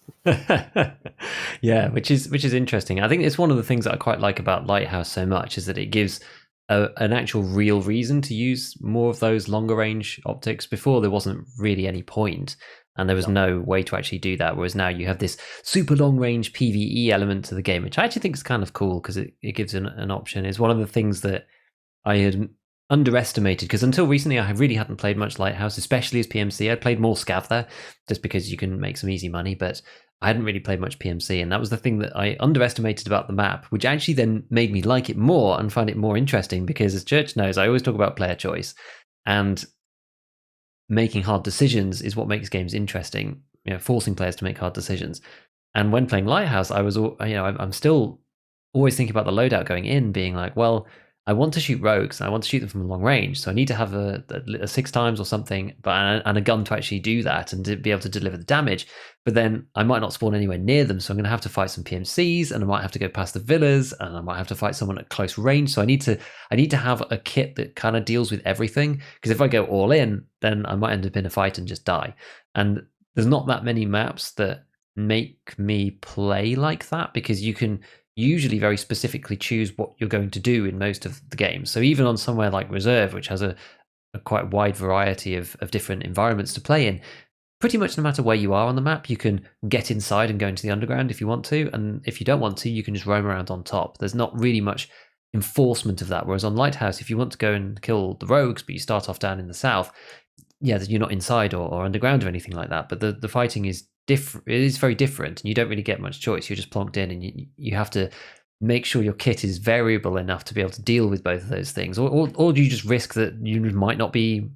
Yeah, which is interesting. I think it's one of the things that I quite like about Lighthouse so much is that it gives an actual real reason to use more of those longer range optics. Before there wasn't really any point, and there was no way to actually do that. Whereas now you have this super long range PvE element to the game, which I actually think is kind of cool because it gives an option. It's one of the things that I had underestimated, because until recently I really hadn't played much Lighthouse, especially as PMC. I'd played more Scav there just because you can make some easy money, but I hadn't really played much PMC, and that was the thing that I underestimated about the map, which actually then made me like it more and find it more interesting, because as Church knows, I always talk about player choice, and making hard decisions is what makes games interesting, forcing players to make hard decisions. And when playing Lighthouse, I was, I'm still always thinking about the loadout going in, being like, well, I want to shoot rogues, and I want to shoot them from long range, so I need to have a 6x or something, and a gun to actually do that and to be able to deliver the damage. But then I might not spawn anywhere near them, so I'm going to have to fight some PMCs, and I might have to go past the villas, and I might have to fight someone at close range. So I need to have a kit that kind of deals with everything, because if I go all in, then I might end up in a fight and just die. And there's not that many maps that make me play like that, because you can usually very specifically choose what you're going to do in most of the games. So even on somewhere like Reserve, which has a quite wide variety of different environments to play in, pretty much no matter where you are on the map, you can get inside and go into the underground if you want to, and if you don't want to, you can just roam around on top. There's not really much enforcement of that, whereas on Lighthouse, if you want to go and kill the rogues, but you start off down in the south, you're not inside or underground or anything like that, but the fighting is different. It is very different, and you don't really get much choice. You're just plonked in, and you have to make sure your kit is variable enough to be able to deal with both of those things, or you just risk that you might not be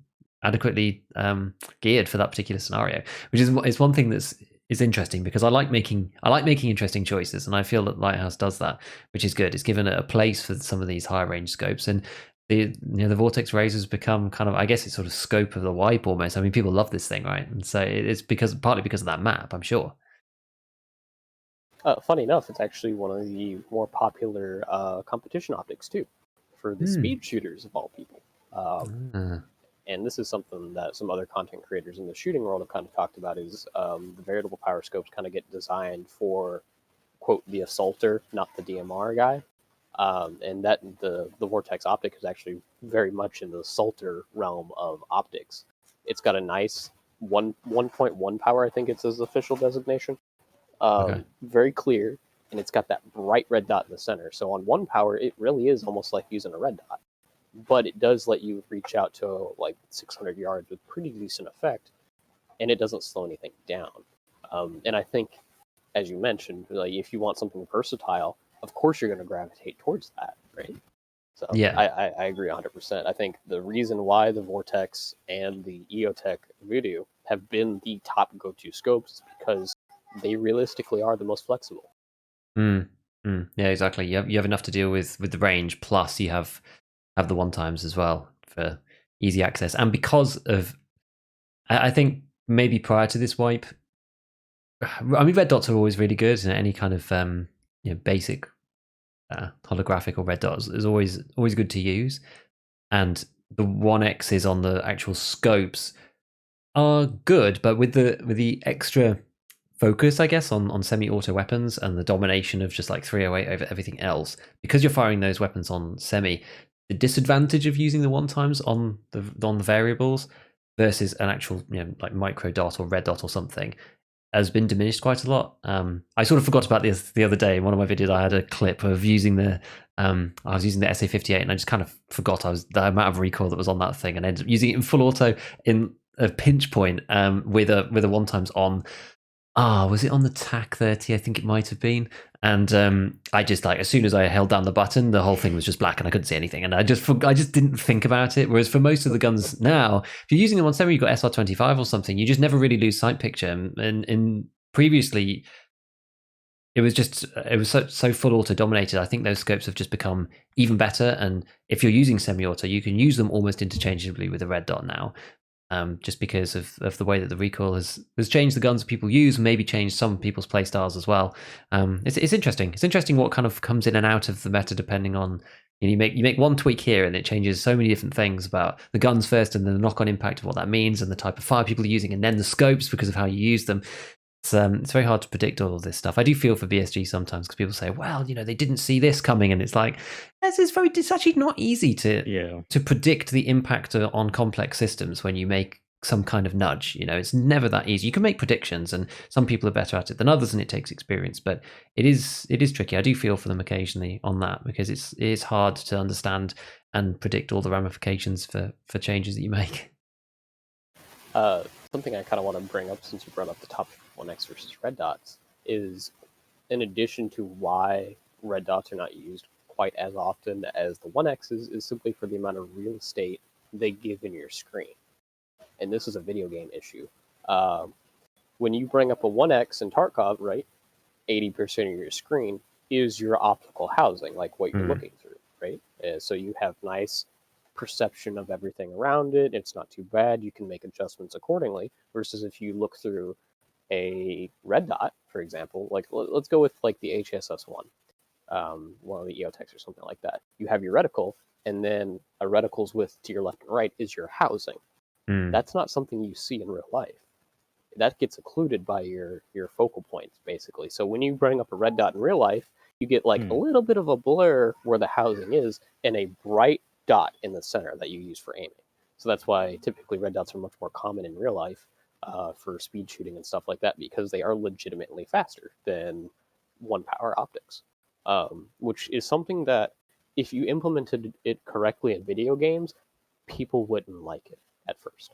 adequately geared for that particular scenario, which is one thing is interesting, because I like making interesting choices, and I feel that Lighthouse does that, which is good. It's given it a place for some of these higher range scopes, and the Vortex Razor's become kind of, I guess, it's sort of scope of the wipe almost. I mean, people love this thing, right? And so it's partly because of that map, I'm sure. Funny enough, it's actually one of the more popular competition optics too, for the speed shooters of all people. And this is something that some other content creators in the shooting world have kind of talked about, is the variable power scopes kind of get designed for, quote, the assaulter, not the DMR guy. And that the Vortex optic is actually very much in the assaulter realm of optics. It's got a nice 1.1 power, I think it's his official designation. Very clear, and it's got that bright red dot in the center. So on 1 power, it really is almost like using a red dot. But it does let you reach out to like 600 yards with pretty decent effect, and it doesn't slow anything down. And I think, as you mentioned, like if you want something versatile, of course you're going to gravitate towards that, right? So yeah, I agree 100%. I think the reason why the Vortex and the EOTech Voodoo have been the top go-to scopes is because they realistically are the most flexible. Yeah, exactly. You have enough to deal with the range, plus you have the one times as well for easy access. And because of, I think maybe prior to this wipe, I mean, red dots are always really good, and any kind of basic holographic or red dots is always good to use. And the 1X's on the actual scopes are good, but with the extra focus, I guess, on semi-auto weapons and the domination of just like 308 over everything else, because you're firing those weapons on semi, the disadvantage of using the one times on the variables versus an actual like micro dot or red dot or something has been diminished quite a lot. I sort of forgot about this the other day. In one of my videos, I had a clip of using the I was using the SA58, and I just kind of forgot the amount of recoil that was on that thing, and ended up using it in full auto in a pinch point with a one times on. Was it on the TAC 30? I think it might have been. And I just, like, as soon as I held down the button, the whole thing was just black and I couldn't see anything. And I just didn't think about it. Whereas for most of the guns now, if you're using them on semi, you've got SR25 or something, you just never really lose sight picture. And previously, it was so full auto dominated. I think those scopes have just become even better. And if you're using semi-auto, you can use them almost interchangeably with a red dot now. Just because of the way that the recoil has changed the guns people use, maybe changed some people's play styles as well. It's interesting. It's interesting what kind of comes in and out of the meta depending on, you make one tweak here and it changes so many different things about the guns first, and then the knock-on impact of what that means, and the type of fire people are using, and then the scopes because of how you use them. It's very hard to predict all of this stuff. I do feel for BSG sometimes because people say, well, they didn't see this coming, and it's like, it's actually not easy to predict the impact on complex systems when you make some kind of nudge. It's never that easy. You can make predictions, and some people are better at it than others, and it takes experience, but it is tricky. I do feel for them occasionally on that, because it is hard to understand and predict all the ramifications for changes that you make. Something I kind of want to bring up, since you brought up the topic of 1x versus red dots, is in addition to why red dots are not used quite as often as the 1x's, is simply for the amount of real estate they give in your screen. And this is a video game issue. When you bring up a 1x in Tarkov, right, 80% of your screen is your optical housing, like what you're looking through, right? So you have nice perception of everything around it. It's not too bad. You can make adjustments accordingly. Versus if you look through a red dot, for example, like let's go with like the HSS1, one of the EOTechs or something like that. You have your reticle, and then a reticle's width to your left and right is your housing. That's not something you see in real life. That gets occluded by your focal points, basically. So when you bring up a red dot in real life, you get like a little bit of a blur where the housing is, and a bright dot in the center that you use for aiming. So that's why typically red dots are much more common in real life for speed shooting and stuff like that, because they are legitimately faster than 1-power optics, which is something that if you implemented it correctly in video games, people wouldn't like it at first.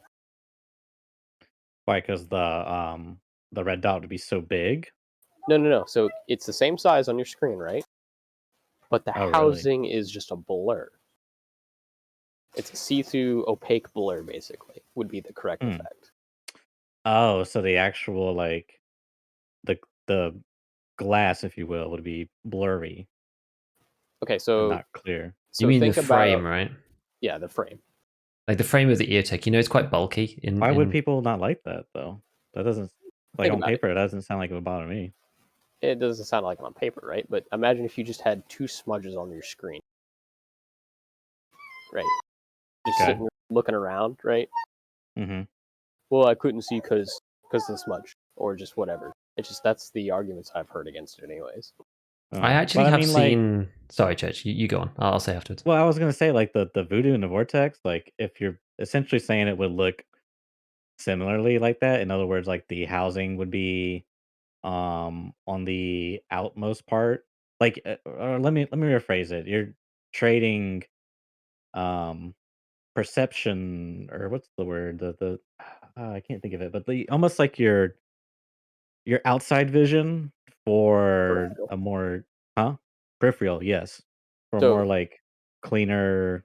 Why? Because the red dot would be so big? No. So it's the same size on your screen, right? But the Really? housing is just a blur. It's a see-through, opaque blur, basically, would be the correct effect. Oh, so the actual, like, the glass, if you will, would be blurry Okay, and so not clear. You mean the think frame, about, right? yeah, the frame. Like the frame of the EOTech, it's quite bulky. Why would people not like that, though? That doesn't, like, Think on about it. paper, it doesn't sound like it would bother me. It doesn't sound like it on paper, right? But imagine if you just had 2 smudges on your screen, right? Just Okay. sitting there looking around, right? Mm-hmm. Well, I couldn't see because of the smudge, or just whatever. It's just, that's the arguments I've heard against it, anyways. I actually but I have mean, like, seen. Sorry, Church. You go on. I'll say afterwards. well, I was gonna say, like, the voodoo and the vortex, like, if you're essentially saying it would look similarly like that, in other words, like, the housing would be on the outmost part, like, or let me rephrase it. You're trading um perception, or what's the word, the I can't think of it, but the almost like your outside vision for Peripheral. a more, huh, peripheral, yes, for a more So like cleaner,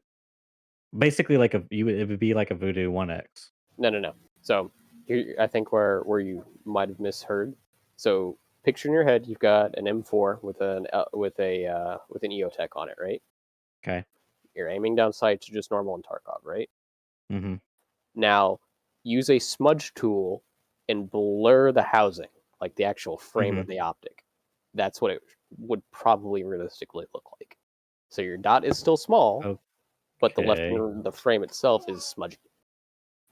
basically like it would be like a voodoo 1x. no. So here, I think where you might have misheard. So picture in your head, you've got an M4 with an with an EOTech on it, right? Okay. You're aiming down sights just normal in Tarkov, right? Mm-hmm. Now use a smudge tool and blur the housing, like the actual frame Mm-hmm. of the optic. That's what it would probably realistically look like. So your dot is still small, but Okay. the frame itself is smudgy,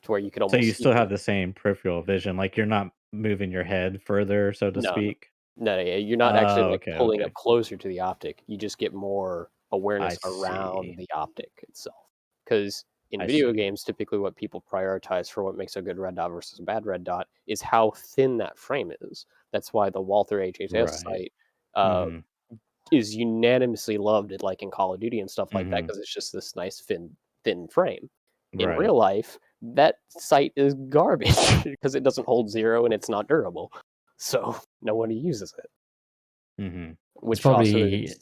to where you could So you almost see still have through. the same peripheral vision, like you're not moving your head further, so to No, speak. yeah, you're not actually Oh, like okay, pulling okay. up closer to the optic. You just get more I awareness around see. the optic itself. Because in I video see. games, typically what people prioritize for what makes a good red dot versus a bad red dot is how thin that frame is. That's why the Walther HHS Right. sight Mm-hmm. is unanimously loved at, like in Call of Duty and stuff like that, Mm-hmm. because it's just this nice thin frame. In Right. real life, that sight is garbage because it doesn't hold zero and it's not durable. So no one uses it. It's Which also probably is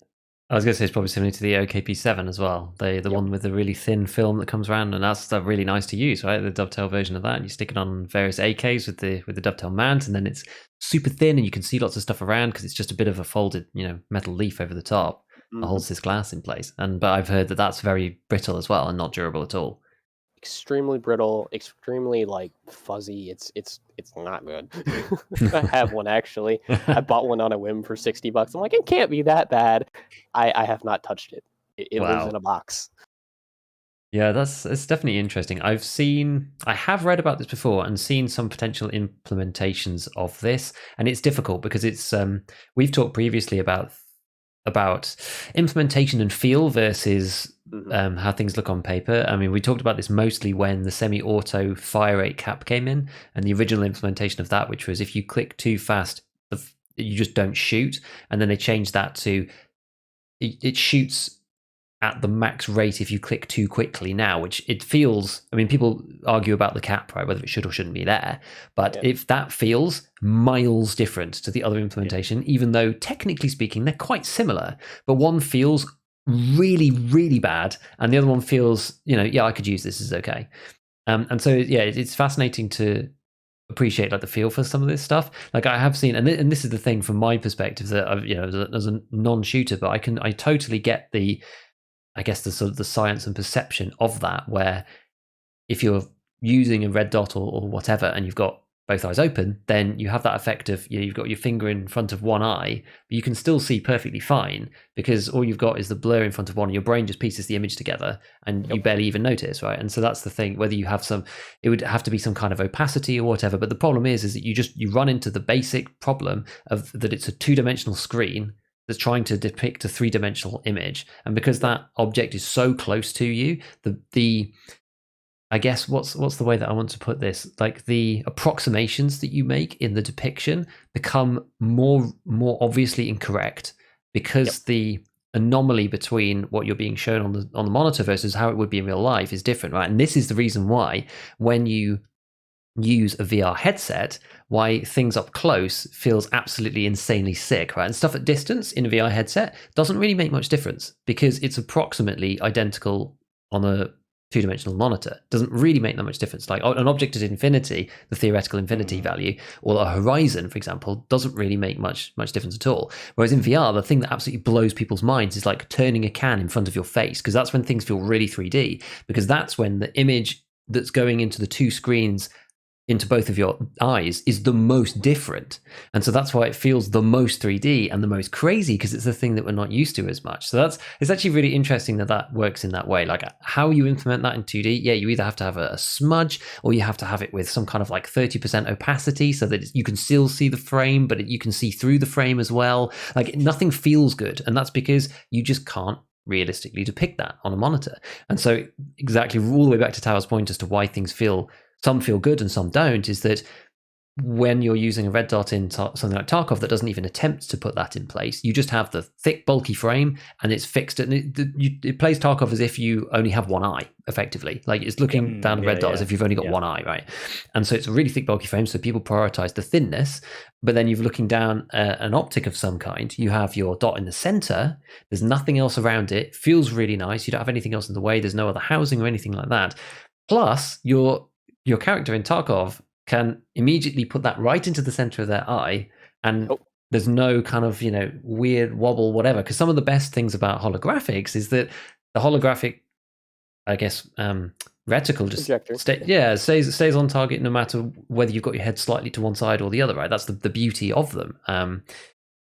I was going to say it's probably similar to the OKP7 as well. The one with the really thin film that comes around, and that's really nice to use, right? The dovetail version of that. And you stick it on various AKs with the dovetail mount, and then it's super thin, and you can see lots of stuff around because it's just a bit of a folded, metal leaf over the top that holds this glass in place. But I've heard that that's very brittle as well and not durable at all. Extremely brittle, extremely fuzzy. It's not good. I have one actually. I bought one on a whim for $60. I'm like, it can't be that bad. I have not touched it. It lives in a box. Yeah, it's definitely interesting. I have read about this before and seen some potential implementations of this, and it's difficult because it's we've talked previously about implementation and feel versus how things look on paper. I mean, we talked about this mostly when the semi-auto fire rate cap came in, and the original implementation of that, which was if you click too fast, you just don't shoot, and then they changed that to it shoots at the max rate if you click too quickly now, which it feels, I mean, people argue about the cap, right, whether it should or shouldn't be there, but if that feels miles different to the other implementation, even though technically speaking, they're quite similar, but one feels really, really bad, and the other one feels, I could use this, is okay. And so, it's fascinating to appreciate the feel for some of this stuff. I have seen, and this is the thing from my perspective that I've, as a non-shooter, but I totally get the sort of the science and perception of that, where if you're using a red dot or whatever, and you've got both eyes open, then you have that effect of you've got your finger in front of one eye, but you can still see perfectly fine because all you've got is the blur in front of one, and your brain just pieces the image together, and you barely even notice, right? And so that's the thing. Whether you have it would have to be some kind of opacity or whatever. But the problem is that you run into the basic problem of that it's a two-dimensional screen that's trying to depict a three-dimensional image, and because that object is so close to you, the I guess what's the way that I want to put this? The approximations that you make in the depiction become more obviously incorrect because the anomaly between what you're being shown on the monitor versus how it would be in real life is different, right? And this is the reason why when you use a VR headset, why things up close feels absolutely insanely sick, right? And stuff at distance in a VR headset doesn't really make much difference because it's approximately identical on a two-dimensional monitor. Doesn't really make that much difference. Like an object at infinity, the theoretical infinity value, or a horizon, for example, doesn't really make much difference at all. Whereas in VR, the thing that absolutely blows people's minds is turning a can in front of your face, because that's when things feel really 3D, because that's when the image that's going into the two screens into both of your eyes is the most different. And so that's why it feels the most 3D and the most crazy, because it's the thing that we're not used to as much. So it's actually really interesting that works in that way. How you implement that in 2D, you either have to have a smudge, or you have to have it with some kind of 30% opacity so that you can still see the frame, but you can see through the frame as well. Nothing feels good. And that's because you just can't realistically depict that on a monitor. And so exactly all the way back to Tower's point as to why things some feel good and some don't, is that when you're using a red dot in something like Tarkov that doesn't even attempt to put that in place, you just have the thick, bulky frame, and it's fixed. And it plays Tarkov as if you only have one eye, effectively. It's looking down a red dot as if you've only got one eye, right? And so it's a really thick, bulky frame, so people prioritize the thinness. But then you're looking down an optic of some kind. You have your dot in the center. There's nothing else around it. Feels really nice. You don't have anything else in the way. There's no other housing or anything like that. Plus, your character in Tarkov can immediately put that right into the center of their eye, and there's no kind of weird wobble, whatever. Because some of the best things about holographics is that the holographic, I guess, reticle just stays on target no matter whether you've got your head slightly to one side or the other, right? That's the beauty of them.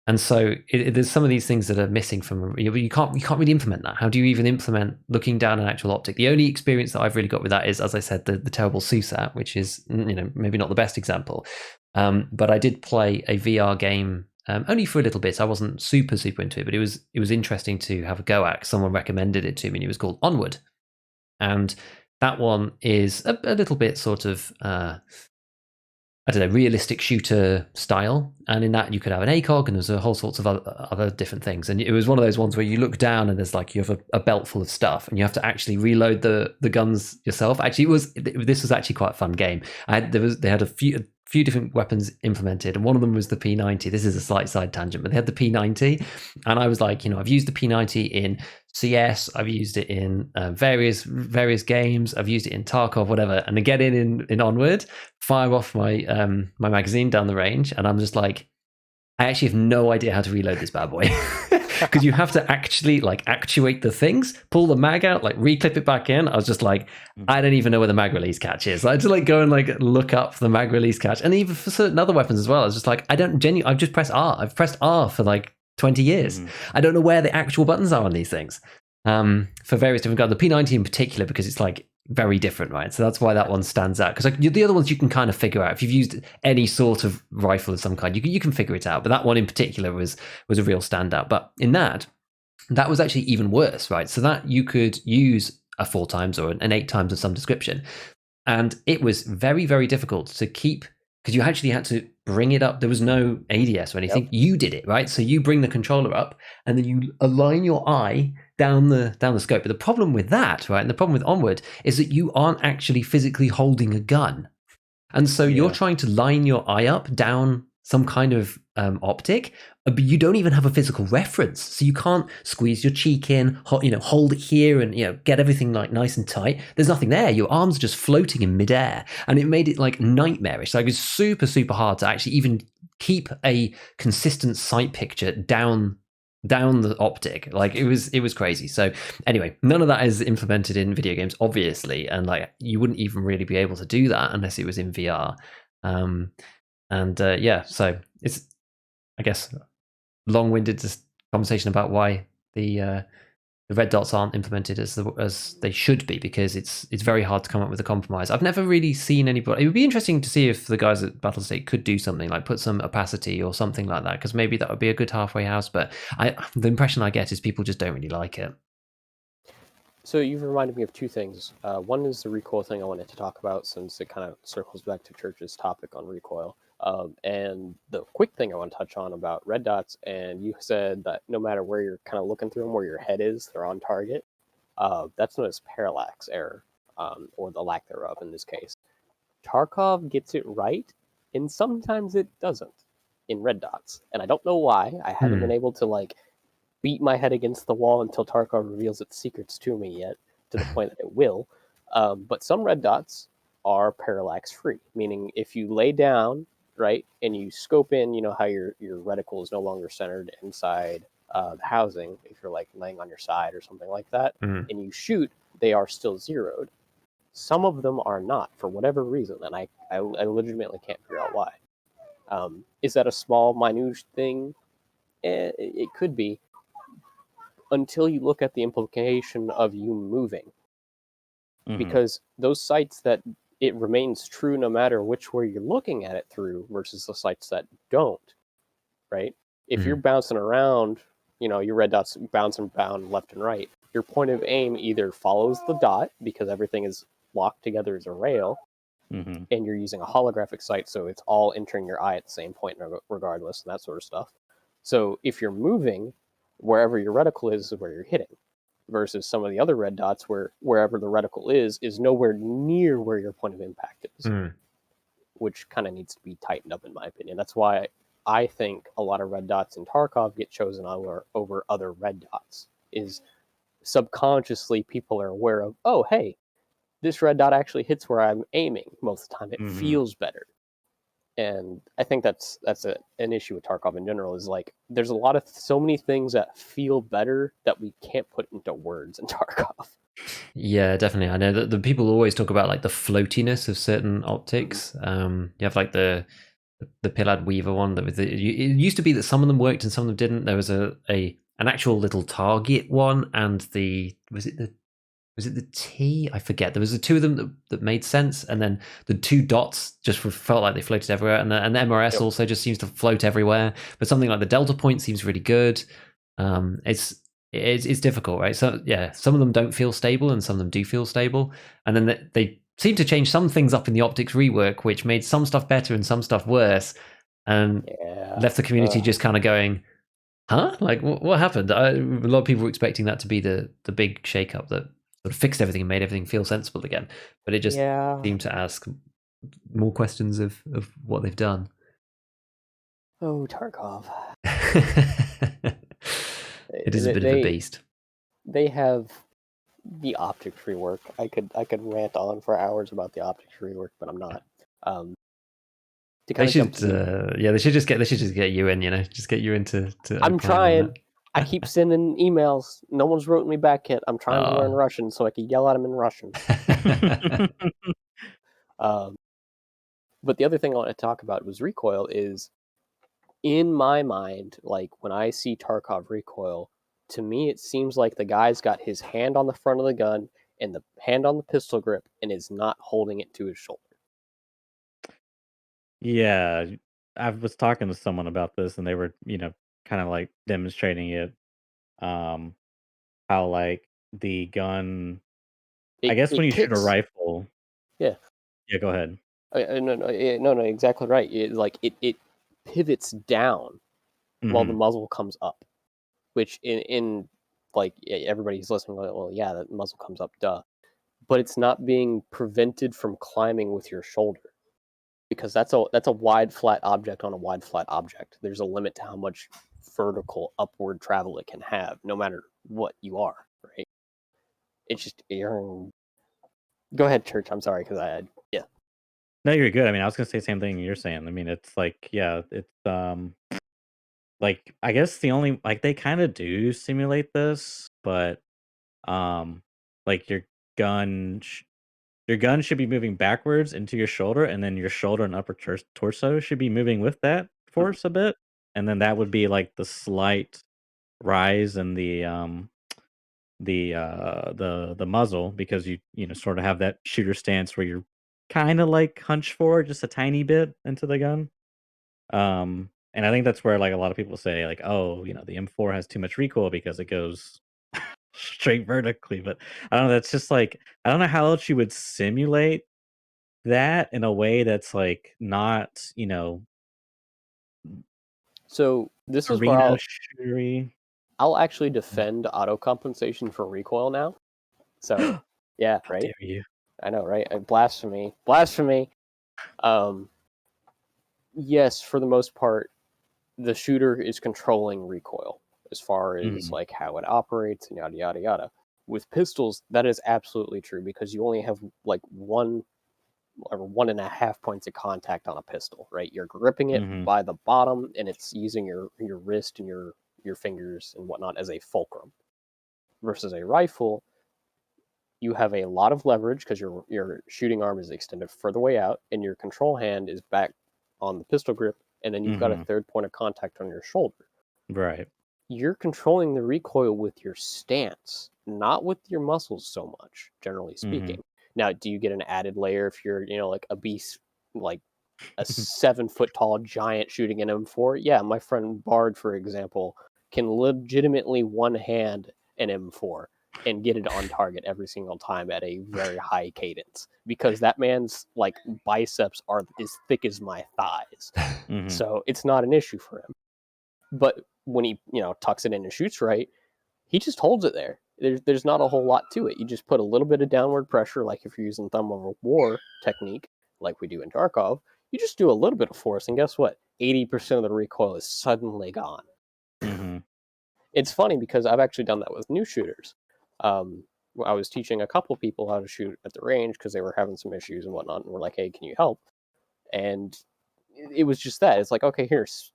And so there's some of these things that are missing from you can't really implement that. How do you even implement looking down an actual optic? The only experience that I've really got with that is, as I said, the terrible SUSAT, which is maybe not the best example. But I did play a VR game only for a little bit. I wasn't super into it, but it was interesting to have a go at. Someone recommended it to me, and it was called Onward, and that one is a little bit sort of realistic shooter style. And in that you could have an ACOG, and there's a whole sorts of other different things. And it was one of those ones where you look down and there's you have a belt full of stuff, and you have to actually reload the guns yourself. Actually, this was actually quite a fun game. They had a few different weapons implemented, and one of them was the P90. This is a slight side tangent, but they had the P90, and I was like, I've used the P90 in CS, I've used it in various games, I've used it in Tarkov, whatever, and I get in Onward, fire off my my magazine down the range, and I'm just like, I actually have no idea how to reload this bad boy. Because you have to actually actuate the things, pull the mag out, reclip it back in. I was just like, I don't even know where the mag release catch is. I had to go and look up the mag release catch. And even for certain other weapons as well, I was just like, I've just pressed R. I've pressed R for 20 years. I don't know where the actual buttons are on these things. For various different guns. The P90 in particular, because it's very different, right? So that's why that one stands out. Because the other ones you can kind of figure out. If you've used any sort of rifle of some kind, you can figure it out. But that one in particular was a real standout. But in that was actually even worse, right? So that you could use a 4 times or an 8 times of some description. And it was very, very difficult to keep, because you actually had to bring it up. There was no ADS or anything. Yep. You did it, right? So you bring the controller up and then you align your eye down the scope. But the problem with that, right, and the problem with Onward is that you aren't actually physically holding a gun. And so you're trying to line your eye up down some kind of optic, but you don't even have a physical reference. So you can't squeeze your cheek in, hold it here and, get everything nice and tight. There's nothing there. Your arms are just floating in midair. And it made it nightmarish. It was super, super hard to actually even keep a consistent sight picture down the optic. It was crazy. So anyway, none of that is implemented in video games, obviously. And you wouldn't even really be able to do that unless it was in VR. So it's, I guess, long-winded conversation about why the red dots aren't implemented as they should be, because it's very hard to come up with a compromise. I've never really seen anybody. It would be interesting to see if the guys at Battlestate could do something put some opacity or something like that, because maybe that would be a good halfway house. But the impression I get is people just don't really like it. So you've reminded me of 2 things. One is the recoil thing I wanted to talk about, since it kind of circles back to Church's topic on recoil. And the quick thing I want to touch on about red dots, and you said that no matter where you're kind of looking through them, where your head is, they're on target. That's known as parallax error, or the lack thereof in this case. Tarkov gets it right, and sometimes it doesn't in red dots. And I don't know why. I haven't been able to beat my head against the wall until Tarkov reveals its secrets to me yet, to the point that it will. But some red dots are parallax free, meaning if you lay down, right, and you scope in, how your reticle is no longer centered inside the housing, if you're laying on your side or something like that, and you shoot, they are still zeroed. Some of them are not, for whatever reason, and I legitimately can't figure out why. Is that a small, minute thing? It could be, until you look at the implication of you moving. Because those sites that it remains true no matter which way you're looking at it through, versus the sites that don't, right? If you're bouncing around, your red dots bouncing around left and right, your point of aim either follows the dot, because everything is locked together as a rail, and you're using a holographic sight, so it's all entering your eye at the same point regardless, and that sort of stuff. So if you're moving, wherever your reticle is where you're hitting, versus some of the other red dots where wherever the reticle is nowhere near where your point of impact is, which kind of needs to be tightened up, in my opinion. That's why I think a lot of red dots in Tarkov get chosen over other red dots, is subconsciously people are aware of, oh, hey, this red dot actually hits where I'm aiming most of the time. It feels better. And I think that's an issue with Tarkov in general, is there's so many things that feel better that we can't put into words in Tarkov. Yeah, definitely. I know that the people always talk about the floatiness of certain optics. You have the Pillad Weaver one. It used to be that some of them worked and some of them didn't. There was an actual little target one, and was it the T? I forget. There was the 2 of them that made sense, and then the 2 dots just felt like they floated everywhere, and the MRS also just seems to float everywhere. But something like the Delta Point seems really good. It's difficult, right? So yeah, some of them don't feel stable, and some of them do feel stable, and then they seem to change some things up in the optics rework, which made some stuff better and some stuff worse, and left the community just kind of going, huh? What happened? A lot of people were expecting that to be the big shakeup that sort of fixed everything and made everything feel sensible again, but it just seemed to ask more questions of what they've done. Oh, Tarkov. It is a bit of a beast. They have the optics rework. I could rant on for hours about the optics rework, but I'm not. They should, they should just get you in. Just get you into. I'm trying. I keep sending emails. No one's wrote me back yet. I'm trying to learn Russian so I can yell at them in Russian. But the other thing I want to talk about was Recoil. Is in my mind, like when I see Tarkov Recoil, to me it seems like the guy's got his hand on the front of the gun and the hand on the pistol grip and is not holding it to his shoulder. Yeah, I was talking to someone about this, and they were, kind of like demonstrating it. Um, how like the gun, I guess when It you shoot a kicks. rifle. Yeah. Yeah, go ahead. No, exactly right. It pivots down while the muzzle comes up, which in like everybody's listening. Well, yeah, that muzzle comes up, duh. But it's not being prevented from climbing with your shoulder, because that's a wide flat object on a wide flat object. There's a limit to how much vertical upward travel it can have, no matter what you are, right? It's just you're. Go ahead, Church. I'm sorry because yeah. No, you're good. I mean, I was gonna say the same thing you're saying. I mean, it's like, yeah, it's like I guess the only like they kind of do simulate this, but like gun sh- your gun should be moving backwards into your shoulder, and then your shoulder and upper torso should be moving with that force a bit, and then that would be like the slight rise in the muzzle, because you sort of have that shooter stance where you're kind of like hunched forward just a tiny bit into the gun. And I think that's where like a lot of people say like, oh, the M4 has too much recoil because it goes straight vertically. But I don't know. That's just like, I don't know how else you would simulate that in a way that's like not, So this is where arena shootery. I'll actually defend auto compensation for recoil now. So yeah, How right. dare you? I know, right? Blasphemy, blasphemy. Yes, for the most part, the shooter is controlling recoil as far as like how it operates and yada yada yada. With pistols, that is absolutely true because you only have like 1.5 points of contact on a pistol, right? You're gripping it by the bottom, and it's using your wrist and your fingers and whatnot as a fulcrum. Versus a rifle, you have a lot of leverage because your shooting arm is extended further way out, and your control hand is back on the pistol grip, and then you've got a third point of contact on your shoulder. Right. You're controlling the recoil with your stance, not with your muscles so much, generally speaking. Now, do you get an added layer if you're, like a beast, like a 7-foot tall giant shooting an M4? Yeah, my friend Bard, for example, can legitimately one hand an M4 and get it on target every single time at a very high cadence because that man's like biceps are as thick as my thighs. So it's not an issue for him. But when he, tucks it in and shoots right, he just holds it there. There's not a whole lot to it. You just put a little bit of downward pressure, like if you're using thumb over war technique, like we do in Tarkov. You just do a little bit of force, and guess what? 80% of the recoil is suddenly gone. It's funny because I've actually done that with new shooters. I was teaching a couple people how to shoot at the range because they were having some issues and whatnot, and we're like, "Hey, can you help?" And it was just that. It's like, okay, here's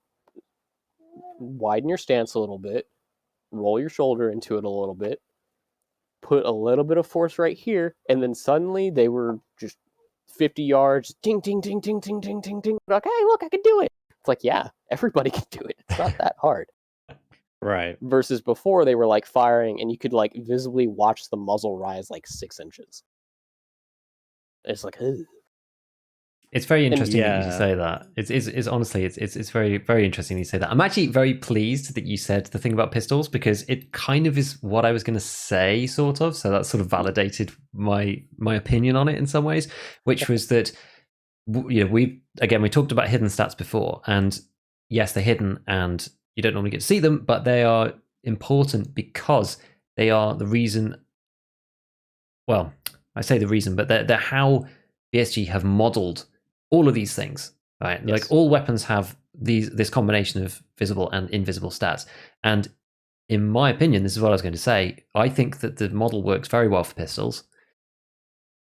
widen your stance a little bit, roll your shoulder into it a little bit, put a little bit of force right here, and then suddenly they were just 50 yards, ting, ting, ting, ting, ting, ting, ting, ting. Like, hey, look, I can do it. It's like, yeah, everybody can do it. It's not that hard. Right. Versus before they were like firing and you could like visibly watch the muzzle rise like 6 inches. It's like, ugh. It's very interesting that you say that. It's honestly, it's very, very interesting that you say that. I'm actually very pleased that you said the thing about pistols because it kind of is what I was going to say, sort of. So that sort of validated my opinion on it in some ways, which was that we talked about hidden stats before, and yes, they're hidden and you don't normally get to see them, but they are important because they are the reason. Well, I say the reason, but they're how BSG have modeled all of these things, right? Yes. Like all weapons have this combination of visible and invisible stats. And in my opinion, this is what I was going to say. I think that the model works very well for pistols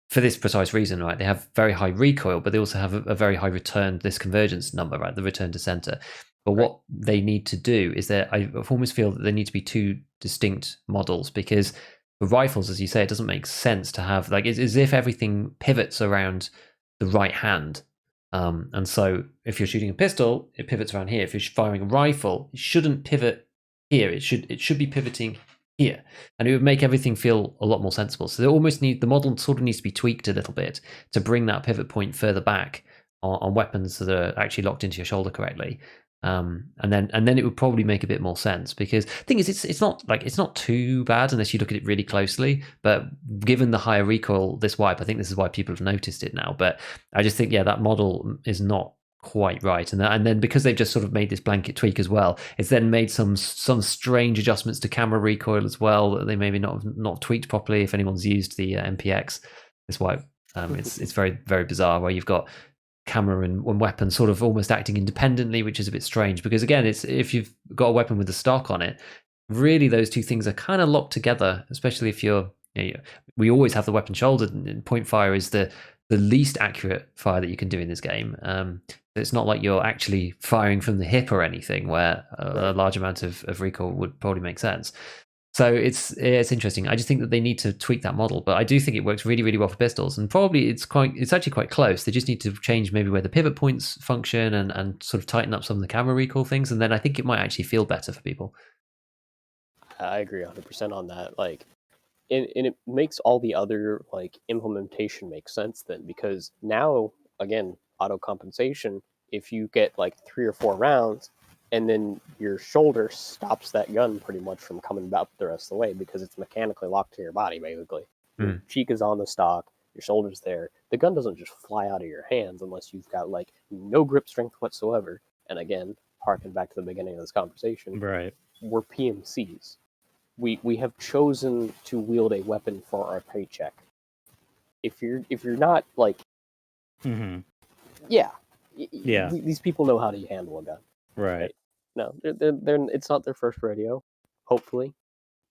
for this precise reason, right? They have very high recoil, but they also have a very high return, this convergence number, right? The return to center. But what they need to do is that I almost feel that there need to be two distinct models, because for rifles, as you say, it doesn't make sense to have, like, it's as if everything pivots around the right hand. And so if you're shooting a pistol, it pivots around here. If you're firing a rifle, it shouldn't pivot here. It should be pivoting here, and it would make everything feel a lot more sensible. So they almost need, the model sort of needs to be tweaked a little bit to bring that pivot point further back on weapons that are actually locked into your shoulder correctly. And then it would probably make a bit more sense, because the thing is, it's not too bad unless you look at it really closely. But given the higher recoil this wipe, I think this is why people have noticed it now. But I just think, that model is not quite right, and then because they've just sort of made this blanket tweak as well, it's then made some strange adjustments to camera recoil as well that they maybe not tweaked properly. If anyone's used the MPX, this wipe, it's very, very bizarre, where you've got camera and weapon sort of almost acting independently, which is a bit strange, because again, it's, if you've got a weapon with the stock on it, really those two things are kind of locked together, especially if we always have the weapon shouldered, and point fire is the least accurate fire that you can do in this game. It's not like you're actually firing from the hip or anything, where a large amount of recoil would probably make sense. So it's interesting. I just think that they need to tweak that model, but I do think it works really, really well for pistols, and probably it's actually quite close. They just need to change maybe where the pivot points function and sort of tighten up some of the camera recoil things, and then I think it might actually feel better for people. I agree 100% on that. Like, and it makes all the other like implementation make sense then, because now again, auto compensation, if you get like 3 or 4 rounds and then your shoulder stops that gun pretty much from coming back the rest of the way, because it's mechanically locked to your body basically. Your cheek is on the stock, your shoulder's there, the gun doesn't just fly out of your hands unless you've got like no grip strength whatsoever. And again, harken back to the beginning of this conversation, right? We're PMCs. We have chosen to wield a weapon for our paycheck. If you're not like, these people know how to handle a gun, right? No, they're it's not their first rodeo. Hopefully,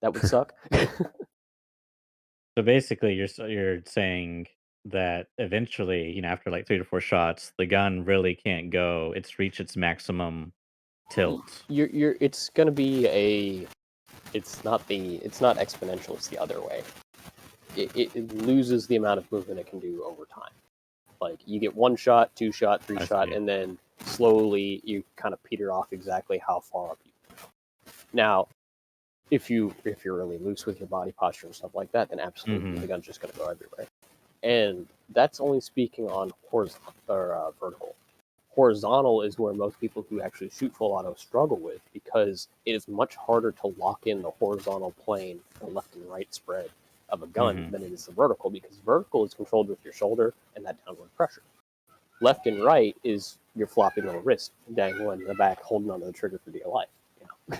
that would suck. So basically, you're saying that eventually, after like 3 to 4 shots, the gun really can't go. It's reached its maximum tilt. It's gonna be it's not exponential. It's the other way. It loses the amount of movement it can do over time. Like, you get 1 shot, 2 shot, 3 shot, and then slowly you kind of peter off exactly how far up you can go. Now, if you're really loose with your body posture and stuff like that, then absolutely the gun's just going to go everywhere. And that's only speaking on horizontal or vertical. Horizontal is where most people who actually shoot full auto struggle with, because it is much harder to lock in the horizontal plane, the left and right spread of a gun than it is the vertical, because vertical is controlled with your shoulder and that downward pressure. Left and right is your floppy little wrist dangling in the back, holding onto the trigger for dear life.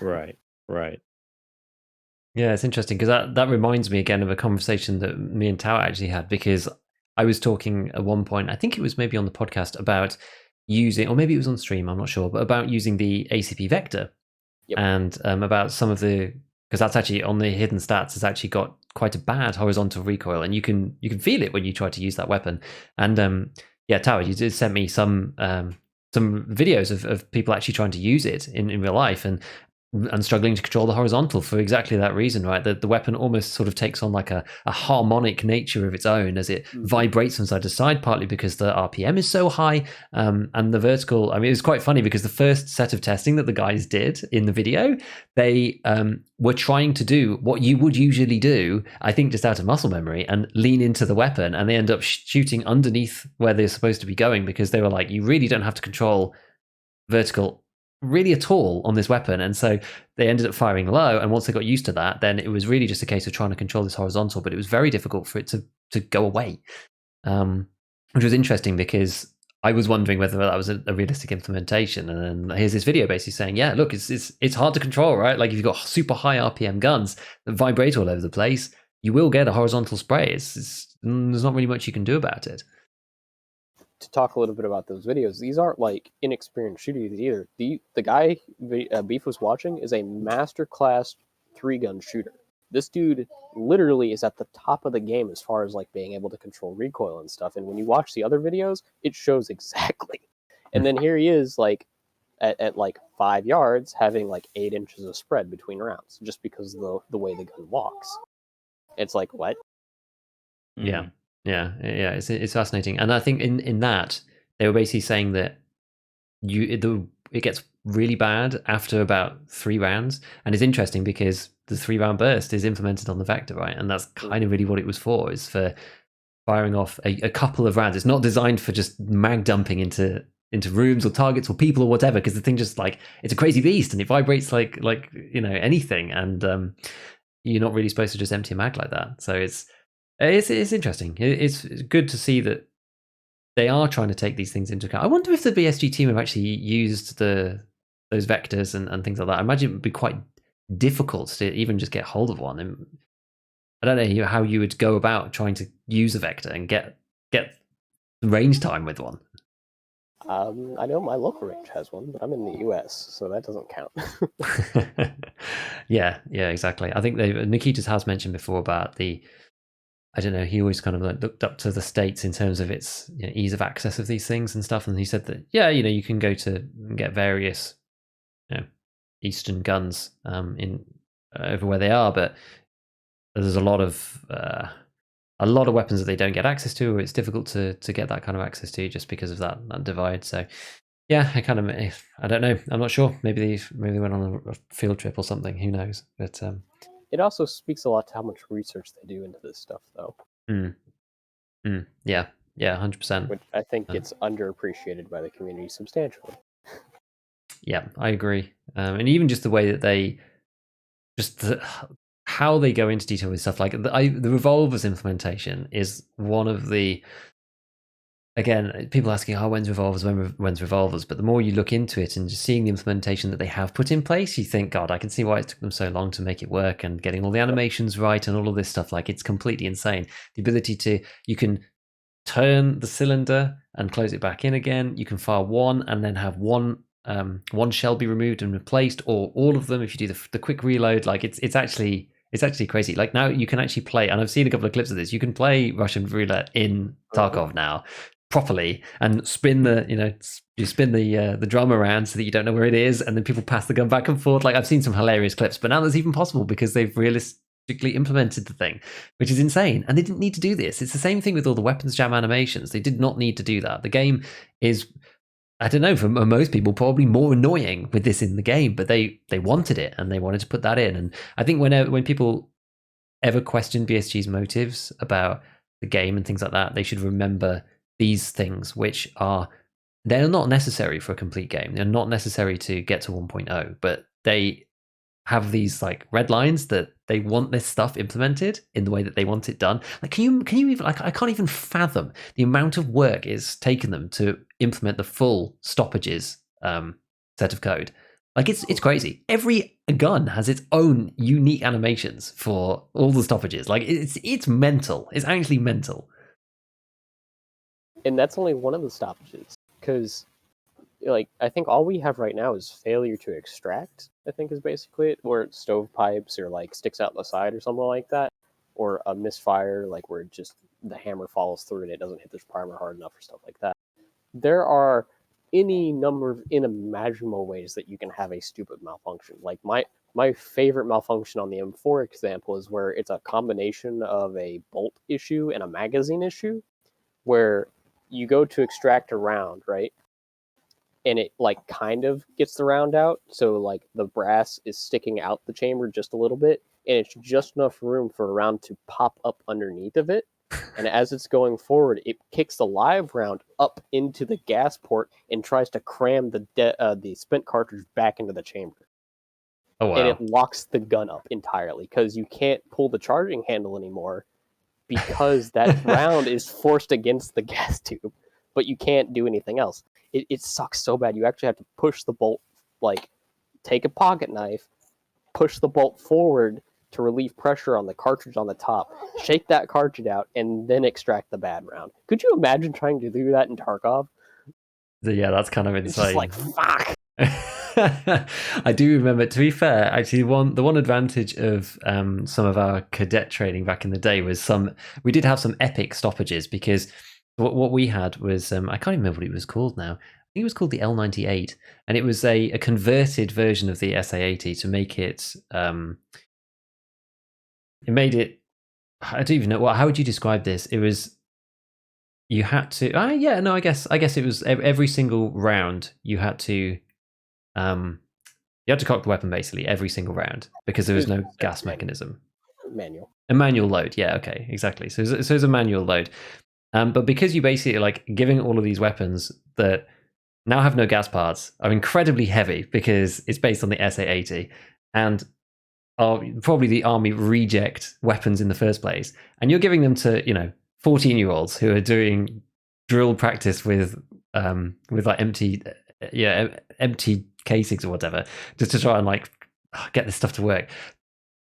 Right. Yeah, it's interesting, because that reminds me again of a conversation that me and Tao actually had, because I was talking at one point, I think it was maybe on the podcast, about using, or maybe it was on stream, I'm not sure, but about using the ACP vector. And about some of the, because that's actually on the hidden stats, has actually got quite a bad horizontal recoil, and you can feel it when you try to use that weapon. And Tao, you did send me some videos of people actually trying to use it in real life, and struggling to control the horizontal for exactly that reason, right? The weapon almost sort of takes on like a harmonic nature of its own as it vibrates from side to side, partly because the RPM is so high, and the vertical, I mean, it's quite funny, because the first set of testing that the guys did in the video, they were trying to do what you would usually do, I think just out of muscle memory, and lean into the weapon, and they end up shooting underneath where they're supposed to be going, because they were like, you really don't have to control vertical really at all on this weapon. And so they ended up firing low, and once they got used to that, then it was really just a case of trying to control this horizontal, but it was very difficult for it to go away, which was interesting, because I was wondering whether that was a realistic implementation. And then here's this video basically saying, yeah, look, it's hard to control, right? Like, if you've got super high RPM guns that vibrate all over the place, you will get a horizontal spray. There's not really much you can do about it. to talk a little bit about those videos, these aren't like inexperienced shooters either. The guy Beef was watching is a masterclass 3-gun shooter. This dude literally is at the top of the game as far as like being able to control recoil and stuff. And when you watch the other videos, it shows exactly. And then here he is like at like 5 yards having like 8 inches of spread between rounds just because of the way the gun walks. It's like, what? Yeah, it's fascinating, and I think in that they were basically saying that it gets really bad after about 3 rounds, and it's interesting because the 3-round burst is implemented on the Vector, right? And that's kind of really what it was for, is for firing off a couple of rounds. It's not designed for just mag dumping into rooms or targets or people or whatever, because the thing just like, it's a crazy beast and it vibrates like anything, and you're not really supposed to just empty a mag like that. So it's interesting. It's good to see that they are trying to take these things into account. I wonder if the BSG team have actually used those vectors and things like that. I imagine it would be quite difficult to even just get hold of one. And I don't know how you would go about trying to use a vector and get range time with one. I know my local range has one, but I'm in the US, so that doesn't count. yeah, exactly. I think Nikita's has mentioned before about I don't know, he always kind of like looked up to the States in terms of its ease of access of these things and stuff. And he said that, you can go to and get various Eastern guns in over where they are, but there's a lot of weapons that they don't get access to, or it's difficult to get that kind of access to just because of that divide. So yeah, I don't know. I'm not sure. Maybe they went on a field trip or something. Who knows? But it also speaks a lot to how much research they do into this stuff, though. Yeah, 100%. Which I think gets underappreciated by the community substantially. Yeah, I agree. And even just the way that they, how they go into detail with stuff, like the revolvers implementation is one of the, again, people asking, when's revolvers? But the more you look into it and just seeing the implementation that they have put in place, you think, God, I can see why it took them so long to make it work, and getting all the animations right and all of this stuff. Like, it's completely insane. The ability you can turn the cylinder and close it back in again. You can fire one and then have one shell be removed and replaced, or all of them if you do the quick reload. Like, it's actually crazy. Like, now you can actually play, and I've seen a couple of clips of this, you can play Russian roulette in Tarkov now properly and spin you spin the drum around so that you don't know where it is, and then people pass the gun back and forth. Like, I've seen some hilarious clips, but now that's even possible because they've realistically implemented the thing, which is insane. And they didn't need to do this. It's the same thing with all the weapons jam animations. They did not need to do that. The game is, I don't know, for most people, probably more annoying with this in the game, but they wanted it and they wanted to put that in. And I think when people ever question BSG's motives about the game and things like that, they should remember these things, which they're not necessary for a complete game. They're not necessary to get to 1.0, but they have these like red lines that they want this stuff implemented in the way that they want it done. Like, can you even, like, I can't even fathom the amount of work it's taken them to implement the full stoppages set of code. Like, it's crazy. Every gun has its own unique animations for all the stoppages. Like, it's mental. It's actually mental. And that's only one of the stoppages, because like, I think all we have right now is failure to extract, I think is basically it, where stovepipes or like sticks out the side or something like that, or a misfire, like where just the hammer follows through and it doesn't hit this primer hard enough or stuff like that. There are any number of unimaginable ways that you can have a stupid malfunction. Like, my favorite malfunction on the M4 example is where it's a combination of a bolt issue and a magazine issue, where you go to extract a round, right? And it like kind of gets the round out, so like the brass is sticking out the chamber just a little bit, and it's just enough room for a round to pop up underneath of it. And as it's going forward, it kicks the live round up into the gas port and tries to cram the spent cartridge back into the chamber. Oh, wow. And it locks the gun up entirely because you can't pull the charging handle anymore because that round is forced against the gas tube, but you can't do anything else. It sucks so bad. You actually have to push the bolt, like take a pocket knife, push the bolt forward to relieve pressure on the cartridge on the top, shake that cartridge out, and then extract the bad round. Could you imagine trying to do that in Tarkov? Yeah, that's kind of It's just insane. like, fuck. I do remember, to be fair, actually the one advantage of some of our cadet training back in the day was we did have some epic stoppages, because what we had was, I can't even remember what it was called now. I think it was called the L98, and it was a converted version of the SA80 to make it, it made it, I don't even know, how would you describe this? It was, you had to, yeah, no, I guess it was every single round you had to, you had to cock the weapon basically every single round, because there was no gas mechanism. Manual. A manual load, yeah, okay, exactly. So it's a manual load. But because you basically like giving all of these weapons that now have no gas parts, are incredibly heavy because it's based on the SA80, and are probably the army reject weapons in the first place, and you're giving them to 14-year-olds who are doing drill practice with like empty casings or whatever, just to try and like get this stuff to work.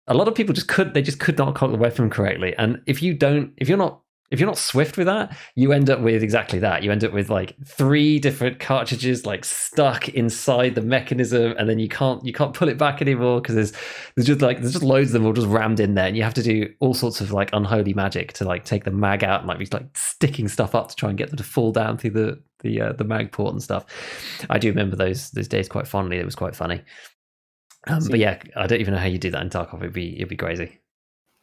A lot of people just could not cock the weapon correctly, and if you're not swift with that, you end up with exactly that. You end up with like 3 different cartridges like stuck inside the mechanism, and then you can't pull it back anymore because there's just loads of them all just rammed in there, and you have to do all sorts of like unholy magic to like take the mag out and like be like sticking stuff up to try and get them to fall down through the mag port and stuff. I do remember those days quite fondly. It was quite funny. But yeah, I don't even know how you do that in Tarkov. It'd be crazy.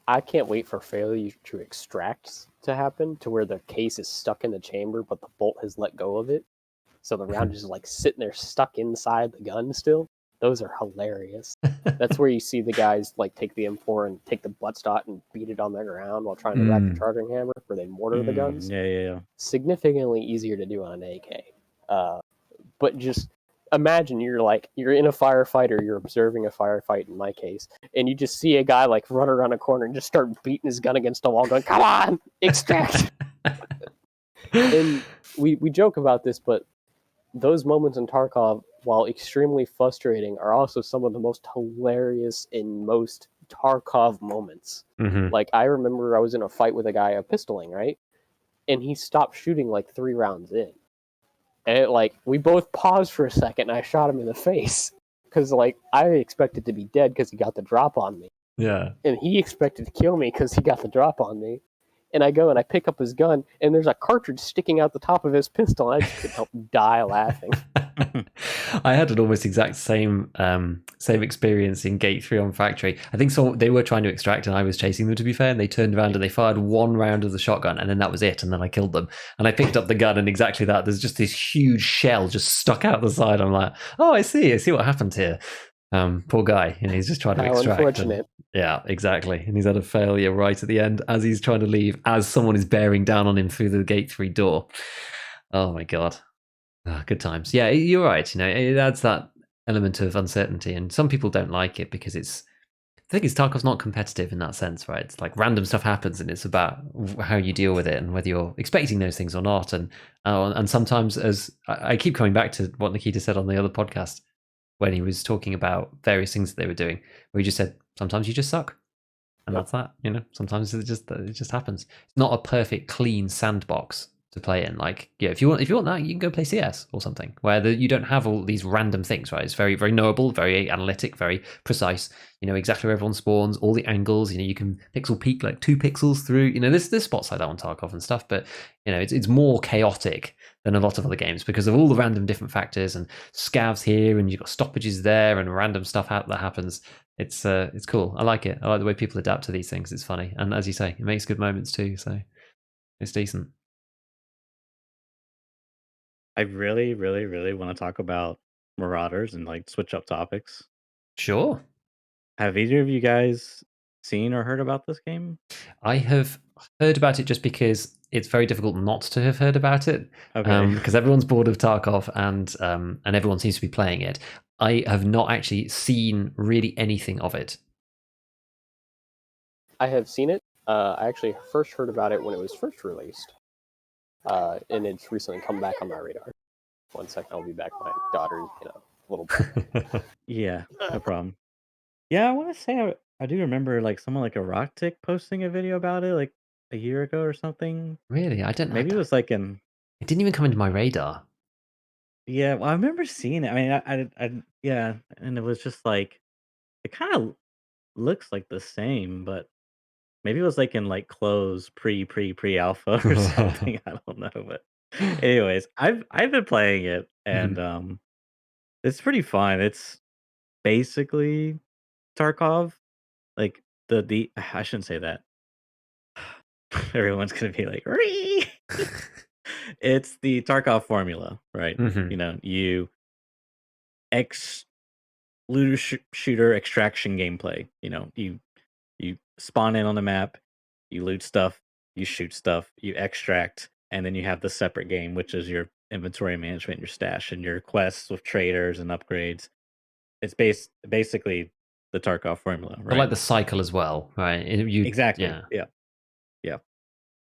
I can't wait for failure to extract to happen, to where the case is stuck in the chamber, but the bolt has let go of it. So the round is like sitting there stuck inside the gun still. Those are hilarious. That's where you see the guys like take the M4 and take the buttstock and beat it on the ground while trying to rack the charging hammer, where they mortar the guns. Yeah. Significantly easier to do on an AK. But just imagine you're in a firefight, or you're observing a firefight in my case, and you just see a guy like run around a corner and just start beating his gun against the wall going, come on, extract. And we joke about this, but those moments in Tarkov, while extremely frustrating, are also some of the most hilarious and most Tarkov moments. Like, I remember I was in a fight with a guy, pistoling, right? And he stopped shooting like 3 rounds in. And we both paused for a second, and I shot him in the face. Because, I expected to be dead because he got the drop on me. Yeah. And he expected to kill me because he got the drop on me. And I go and I pick up his gun, and there's a cartridge sticking out the top of his pistol, and I just couldn't help die laughing. I had an almost exact same experience in Gate 3 on Factory. I think they were trying to extract, and I was chasing them, to be fair, and they turned around and they fired 1 round of the shotgun, and then that was it, and then I killed them. And I picked up the gun, and exactly that. There's just this huge shell just stuck out the side. I'm like, oh, I see what happened here. Poor guy, he's just trying to extract. Unfortunate. Yeah, exactly. And he's had a failure right at the end as he's trying to leave, as someone is bearing down on him through the Gate 3 door. Oh my god. Oh, good times. Yeah, you're right. It adds that element of uncertainty, and some people don't like it because the thing is, Tarkov's not competitive in that sense, right? It's like random stuff happens, and it's about how you deal with it and whether you're expecting those things or not. And sometimes, as I keep coming back to what Nikita said on the other podcast when he was talking about various things that they were doing, where he just said, sometimes you just suck. And that's that, sometimes it just happens. It's not a perfect, clean sandbox to play in. If you want that, you can go play CS or something where you don't have all these random things, right? It's very, very knowable, very analytic, very precise. You know exactly where everyone spawns, all the angles. You can pixel peek like 2 pixels through. There's spots like that on Tarkov and stuff, but it's more chaotic than a lot of other games because of all the random different factors and scavs here, and you've got stoppages there, and random stuff that happens. It's cool. I like it. I like the way people adapt to these things. It's funny, and as you say, it makes good moments too. So it's decent. I really, really, really want to talk about Marauders and switch up topics. Sure. Have either of you guys seen or heard about this game? I have heard about it just because it's very difficult not to have heard about it. Okay. Because everyone's bored of Tarkov and everyone seems to be playing it. I have not actually seen really anything of it. I have seen it. I actually first heard about it when it was first released. And it's recently come back on my radar. 1 second, I'll be back. My daughter, a little bit. Yeah, no problem. Yeah, I want to say I do remember like someone like a Rock Tick posting a video about it like a year ago or something. Really, I don't know. Maybe it was like in It didn't even come into my radar. yeah. Well, I remember seeing it. I mean, yeah, and it was just like it kind of looks like the same, but maybe it was like in like close pre alpha or something. I don't know, but anyways, I've been playing it and Mhm. it's pretty fun. It's basically Tarkov. Like the I shouldn't say that. Everyone's gonna be like, "Ree!" It's the Tarkov formula, right? Mhm. You know, you ex looter shooter extraction gameplay. You know, you spawn in on the map, you loot stuff, you shoot stuff, you extract, and then you have the separate game, which is your inventory management, your stash, and your quests with traders and upgrades. It's basically the Tarkov formula, But like right? the cycle as well, right? Exactly. Yeah. Yeah. Yeah.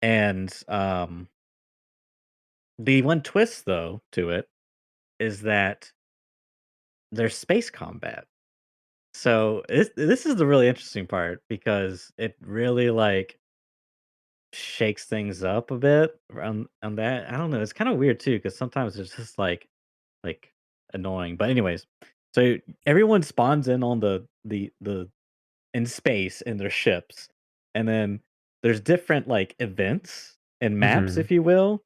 And the one twist though to it is that there's space combat. So this is the really interesting part because it really like shakes things up a bit on that. I don't know. It's kind of weird too because sometimes it's just like annoying. But anyways, so everyone spawns in on the in space in their ships, and then there's different like events and maps, Mhm. if you will.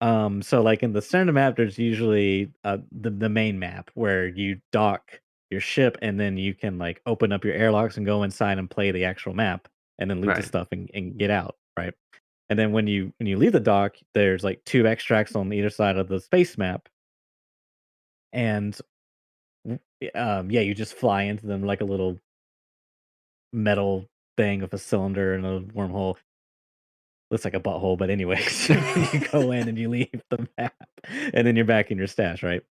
So like in the center map, there's usually the main map where you dock your ship and then you can like open up your airlocks and go inside and play the actual map and then loot the Right. stuff and get out, right? And then when you leave the dock, there's like two extracts on either side of the space map, and yeah, you just fly into them like a little metal thing with a cylinder and a wormhole. Looks like a butthole, but anyways, you go in and you leave the map, and then you're back in your stash, right?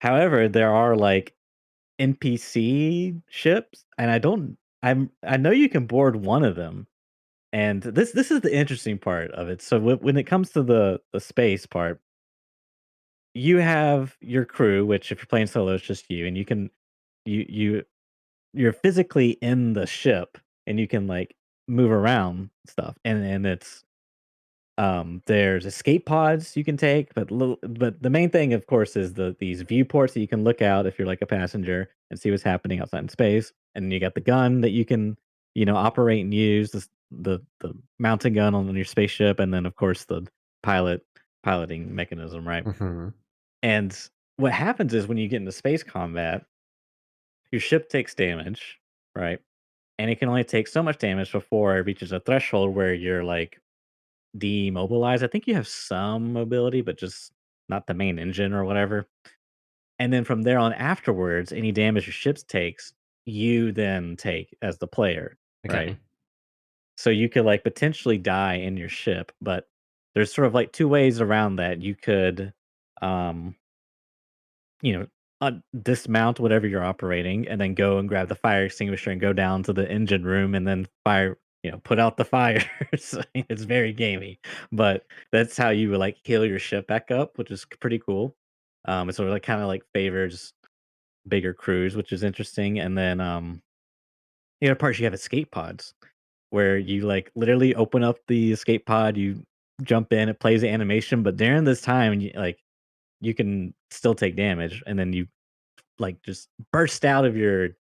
However, there are, like, NPC ships, and I know you can board one of them, and this is the interesting part of it. So when it comes to the space part, you have your crew, which if you're playing solo, it's just you, and you you you're physically in the ship, and you can, like, move around stuff, and it's there's escape pods you can take, but the main thing, of course, is these viewports that you can look out if you're like a passenger and see what's happening outside in space. And then you got the gun that you can, operate and use the mounting gun on your spaceship, and then of course the piloting mechanism, right? Mhm. And what happens is when you get into space combat, your ship takes damage, right? And it can only take so much damage before it reaches a threshold where you're like demobilize. I think you have some mobility, but just not the main engine or whatever. And then from there on afterwards, any damage your ships takes, you then take as the player, right? Okay. So you could like potentially die in your ship, but there's sort of like two ways around that. You could um you know, dismount whatever you're operating and then go and grab the fire extinguisher and go down to the engine room and then put out the fires. It's very gamey, but that's how you would like heal your ship back up, which is pretty cool. It's sort of like kind of like favors bigger crews, which is interesting. And then the other part you have escape pods where you like literally open up the escape pod, you jump in, it plays the animation, but during this time you can still take damage and then you like, just burst out of your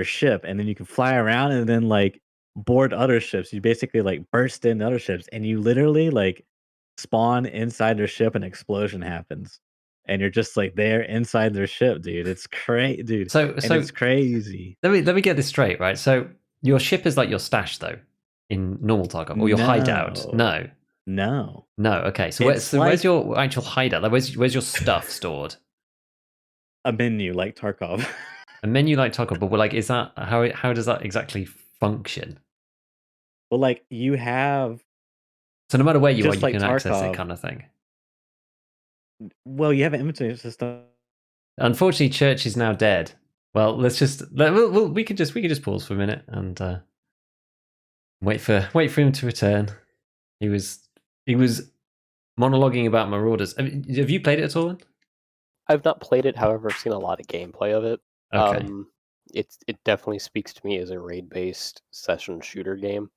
ship, and then you can fly around and then, like, board other ships. You basically, like, burst in other ships, and you literally, like, spawn inside their ship, and explosion happens, and you're just, like, there inside their ship, dude. It's crazy, dude, and So it's crazy. let me get this straight, right? So your ship is like your stash though in normal Tarkov, or your hideout? No. No. No. No. Okay. So It's where's like your actual hideout? Like where's your stuff stored? a menu like Tarkov. A menu like Tarkov, but like is that how does that exactly function? But, like, you have So no matter where you are, just you like can access it, Tarkov kind of thing. well, you have an inventory system. Unfortunately, Church is now dead. Well, we could just pause for a minute and wait for him to return. He was monologuing about Marauders. Have you played it at all? I've not played it, however, I've seen a lot of gameplay of it. Okay. it definitely speaks to me as a raid-based session shooter game,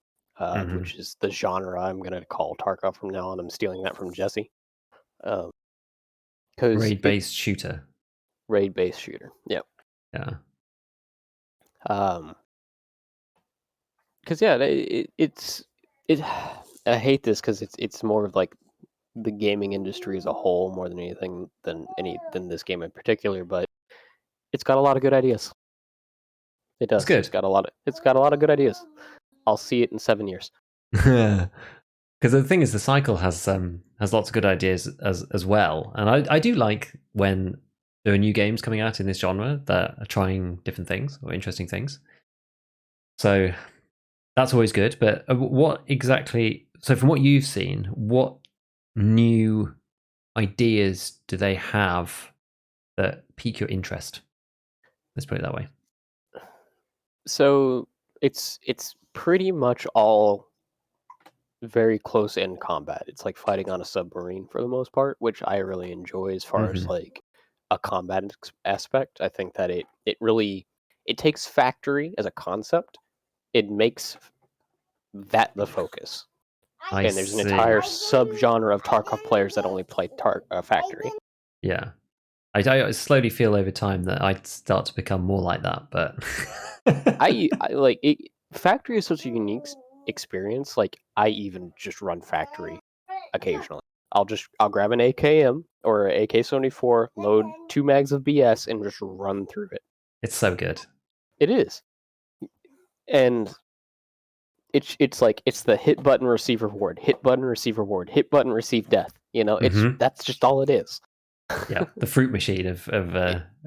which is the genre I'm gonna call Tarkov from now on. I'm stealing that from Jesse. Because Raid-based shooter. Raid-based shooter. Yep. Yeah. Because yeah, it's it. I hate this because it's more of like the gaming industry as a whole more than anything than this game in particular. But it's got a lot of good ideas. It That's does. good. It's got a lot of good ideas. I'll see it in 7 years. Because the thing is, the cycle has lots of good ideas as well, and I do like when there are new games coming out in this genre that are trying different things or interesting things. So that's always good. But what exactly? So from what you've seen, what new ideas do they have that pique your interest? Let's put it that way. So it's pretty much all very close in combat. It's like fighting on a submarine for the most part, which I really enjoy as far as like a combat aspect. I think that it really it takes factory as a concept. It makes that the focus. I And there's an see. entire subgenre of Tarkov players that only play factory. Yeah. I slowly feel over time that I'd start to become more like that, but I like it. Factory is such a unique experience. Like I even just run factory occasionally. I'll grab an AKM or an AK-74, load 2 mags of BS, and just run through it. it's so good. It is, and it's like it's the hit button receive reward, hit button receive reward, hit button receive death. You know, that's just all it is. Yeah, the fruit machine of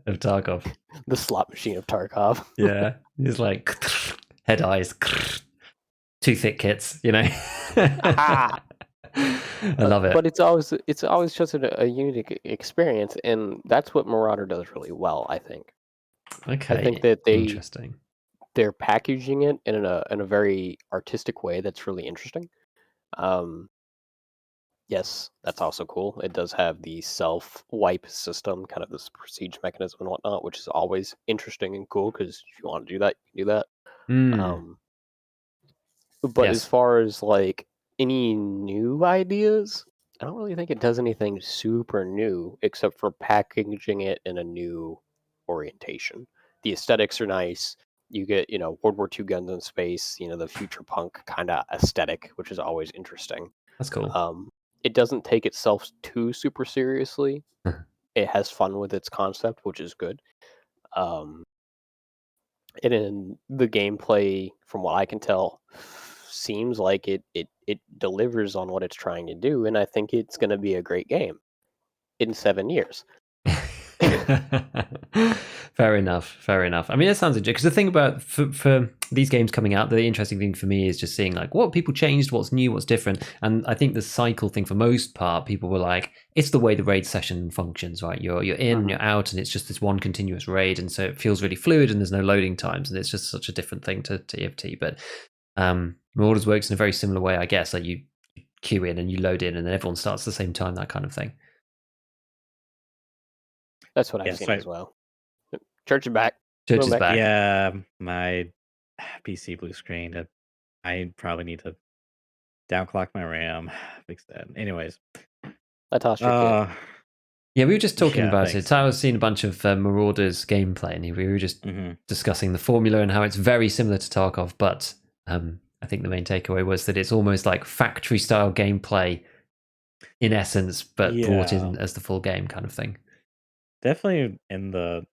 Tarkov. The slot machine of Tarkov. Yeah, it's like head eyes, two thick kits. You know, I love it. But it's always just a unique experience, and that's what Marauder does really well. I think. I think Okay, that interesting. they're packaging it in a very artistic way that's really interesting. Yes, that's also cool. It does have the self wipe system, kind of this siege mechanism and whatnot, which is always interesting and cool because if you want to do that, you can do that. Um, but as Yes. far as like any new ideas, I don't really think it does anything super new except for packaging it in a new orientation. The aesthetics are nice. You get, World War II guns in space, the future punk kind of aesthetic, which is always interesting. That's cool. It doesn't take itself too super seriously. It has fun with its concept, which is good. And in the gameplay, from what I can tell, seems like it delivers on what it's trying to do, and I think it's going to be a great game in 7 years. Fair enough. Fair enough. I mean, that sounds interesting. Because the thing about for these games coming out, the interesting thing for me is just seeing like what people changed, what's new, what's different. And I think the cycle thing, for most part, people were like, it's the way the raid session functions, right? You're in, and you're out, and it's just this one continuous raid, and so it feels really fluid, and there's no loading times, and it's just such a different thing to EFT. But Marauders works in a very similar way, I guess. Like you queue in and you load in, and then everyone starts at the same time, that kind of thing. That's what I've seen as well. Church is back. Church is back. Yeah, my PC blue screen. I probably need to downclock my RAM, fix that. Anyways, I tossed your kid. Yeah, we were just talking about thanks. it. I was seeing a bunch of Marauders gameplay, and we were just discussing the formula and how it's very similar to Tarkov, but I think the main takeaway was that it's almost like factory style gameplay in essence, but brought in as the full game kind of thing. Definitely in the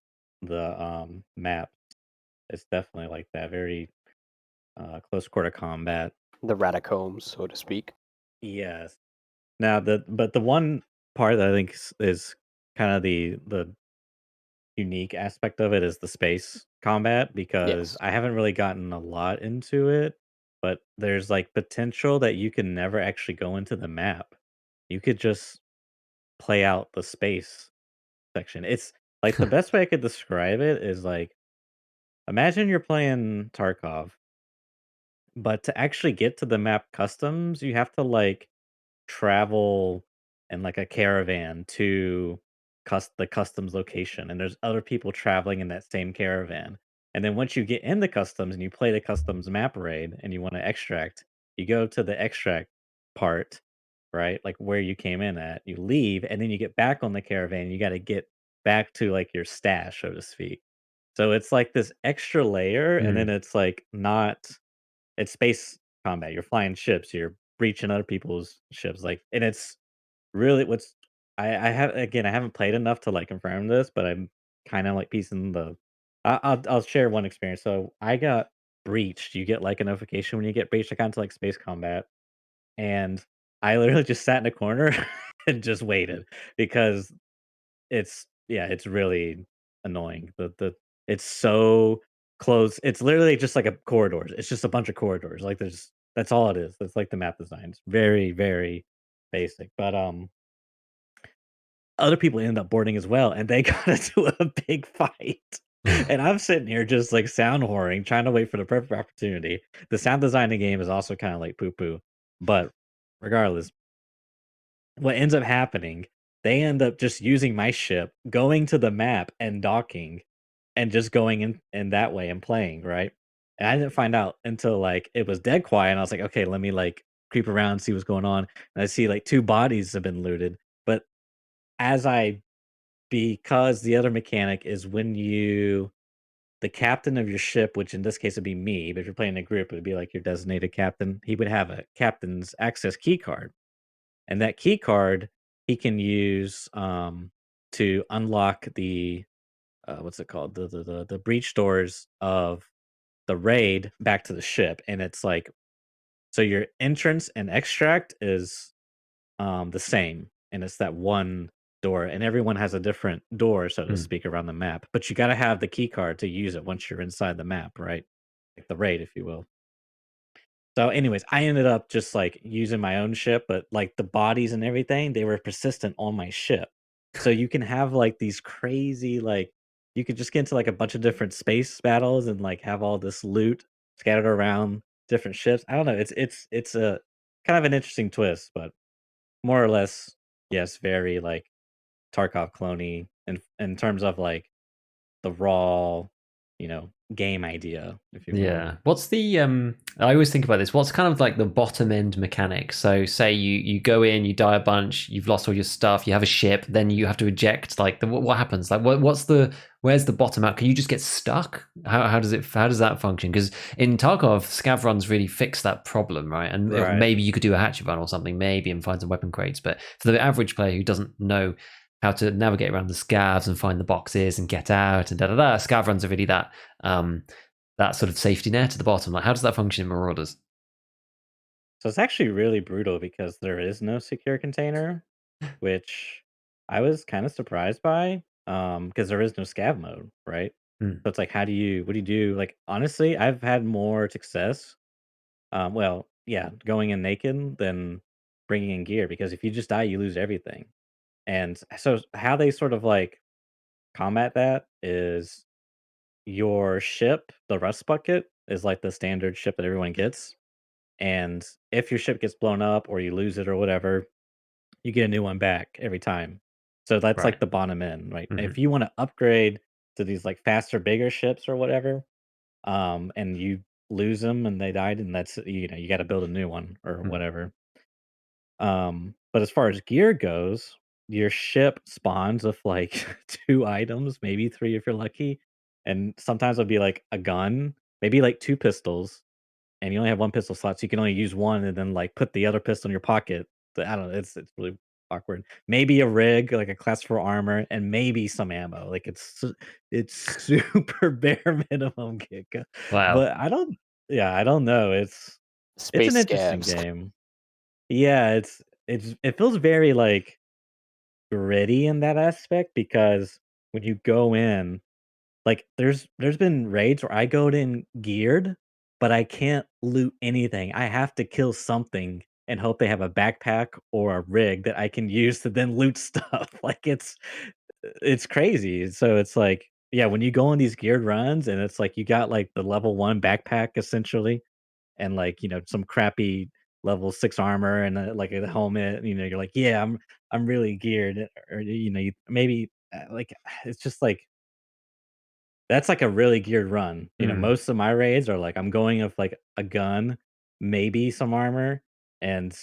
map, it's definitely like that very close quarter combat. The ratacombs, so to speak. Yes. Now but the one part that I think is kind of the unique aspect of it is the space combat, because Yes. I haven't really gotten a lot into it, but there's like potential that you can never actually go into the map. You could just play out the space section. It's like the best way I could describe it is like, imagine you're playing Tarkov, but to actually get to the map customs, you have to like travel in like a caravan to the customs location, and there's other people traveling in that same caravan. And then once you get in the customs and you play the customs map raid and you want to extract, you go to the extract part, right? Like where you came in at, you leave, and then you get back on the caravan. You got to get back to like your stash, so to speak. So it's like this extra layer, and then Mm. it's like not it's space combat. You're flying ships, you're breaching other people's ships, like, and it's really what's I have again, I haven't played enough to, like, confirm this, but I'm kinda, like, piecing the I'll share one experience. So, I got breached. You get, like, a notification when you get breached. I got into, like, space combat, and I literally just sat in a corner and just waited because it's really annoying. The it's so close. It's literally just like a corridors. It's just a bunch of corridors. Like, that's all it is. That's, like, the map design. It's very, very basic, but, other people ended up boarding as well, and they got into a big fight. And I'm sitting here just like sound whoring, trying to wait for the perfect opportunity. The sound design in the game is also kind of like poo poo, but regardless, what ends up happening, they end up just using my ship, going to the map and docking, and just going in that way and playing, right? And I didn't find out until like it was dead quiet, and I was like, okay, let me like creep around, see what's going on. And I see like two bodies have been looted, but as I because the other mechanic is when you the captain of your ship, which in this case would be me, but if you're playing in a group, it would be like your designated captain. He would have a captain's access key card. And that key card he can use to unlock the what's it called? The breach doors of the raid back to the ship. And it's like so your entrance and extract is the same, and it's that one door, and everyone has a different door, so to Mm. speak, around the map. But you gotta have the key card to use it once you're inside the map, right? Like the raid, if you will. So, anyways, I ended up just like using my own ship, but like the bodies and everything, they were persistent on my ship. So you can have like these crazy, like you could just get into like a bunch of different space battles and like have all this loot scattered around different ships. I don't know. It's a kind of an interesting twist, but more or less, yes, very, like, Tarkov clone in terms of, like, the raw, game idea, if you will. Yeah. What's the I always think about this. What's kind of like the bottom end mechanic? So say you go in, you die a bunch, you've lost all your stuff, you have a ship, then you have to eject. Like what happens? Like what's the where's the bottom out? Can you just get stuck? How does that function? Because in Tarkov, scav runs really fix that problem, right? And Right. maybe you could do a hatchet run or something, maybe, and find some weapon crates. But for the average player who doesn't know how to navigate around the scavs and find the boxes and get out and da da da, scav runs are really um that sort of safety net at the bottom. Like, how does that function in Marauders? So it's actually really brutal because there is no secure container, which I was kinda surprised by, because there is no scav mode, right? Mm, So it's like, how do you what do you do? Like, honestly, I've had more success, well, yeah, going in naked than bringing in gear because if you just die, you lose everything. And so how they sort of like combat that is your ship, the rust bucket is like the standard ship that everyone gets. And if your ship gets blown up or you lose it or whatever, you get a new one back every time. So that's like right. the bottom end, right? Hmm. If you want to upgrade to these like faster, bigger ships or whatever, and you lose them and they died, and that's you got to build a new one or Mm, whatever. But as far as gear goes, your ship spawns with like 2 items, maybe 3 if you're lucky, and sometimes it'll be like a gun, maybe like 2 pistols, and you only have 1 pistol slot, so you can only use 1 and then, like, put the other pistol in your pocket. I don't know, it's really awkward. Maybe a rig, like a class 4 armor, and maybe some ammo, like, it's super bare minimum gig, wow. but I don't yeah, I don't know, it's an Space interesting scavs. game. Yeah, it feels very, like, gritty in that aspect because when you go in, like, there's been raids where I go in geared, but I can't loot anything. I have to kill something and hope they have a backpack or a rig that I can use to then loot stuff. Like, it's crazy. So it's like, yeah, when you go on these geared runs and it's like you got, like, the level 1 backpack essentially and like some crappy level 6 armor and like a helmet, you're like, yeah, I'm really geared, or maybe like it's just like that's like a really geared run. You know, Mm, most of my raids are like I'm going with like a gun, maybe some armor, and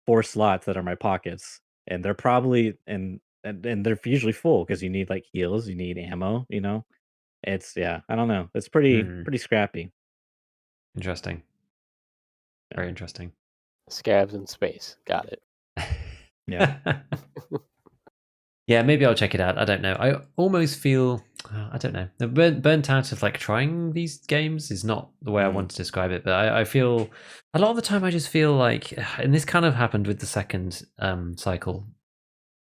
4 slots that are my pockets. And they're probably and they're usually full because you need like heals, you need ammo, you know? It's yeah, I don't know. It's mm, pretty scrappy. interesting. Yeah. Very interesting. Scavs in space. Got it. Yeah. Yeah, maybe I'll check it out. I don't know. I almost feel I don't know. The burnt out of like trying these games is not the way I Mm, want to describe it, but I feel a lot of the time I just feel like, and this kind of happened with the second cycle,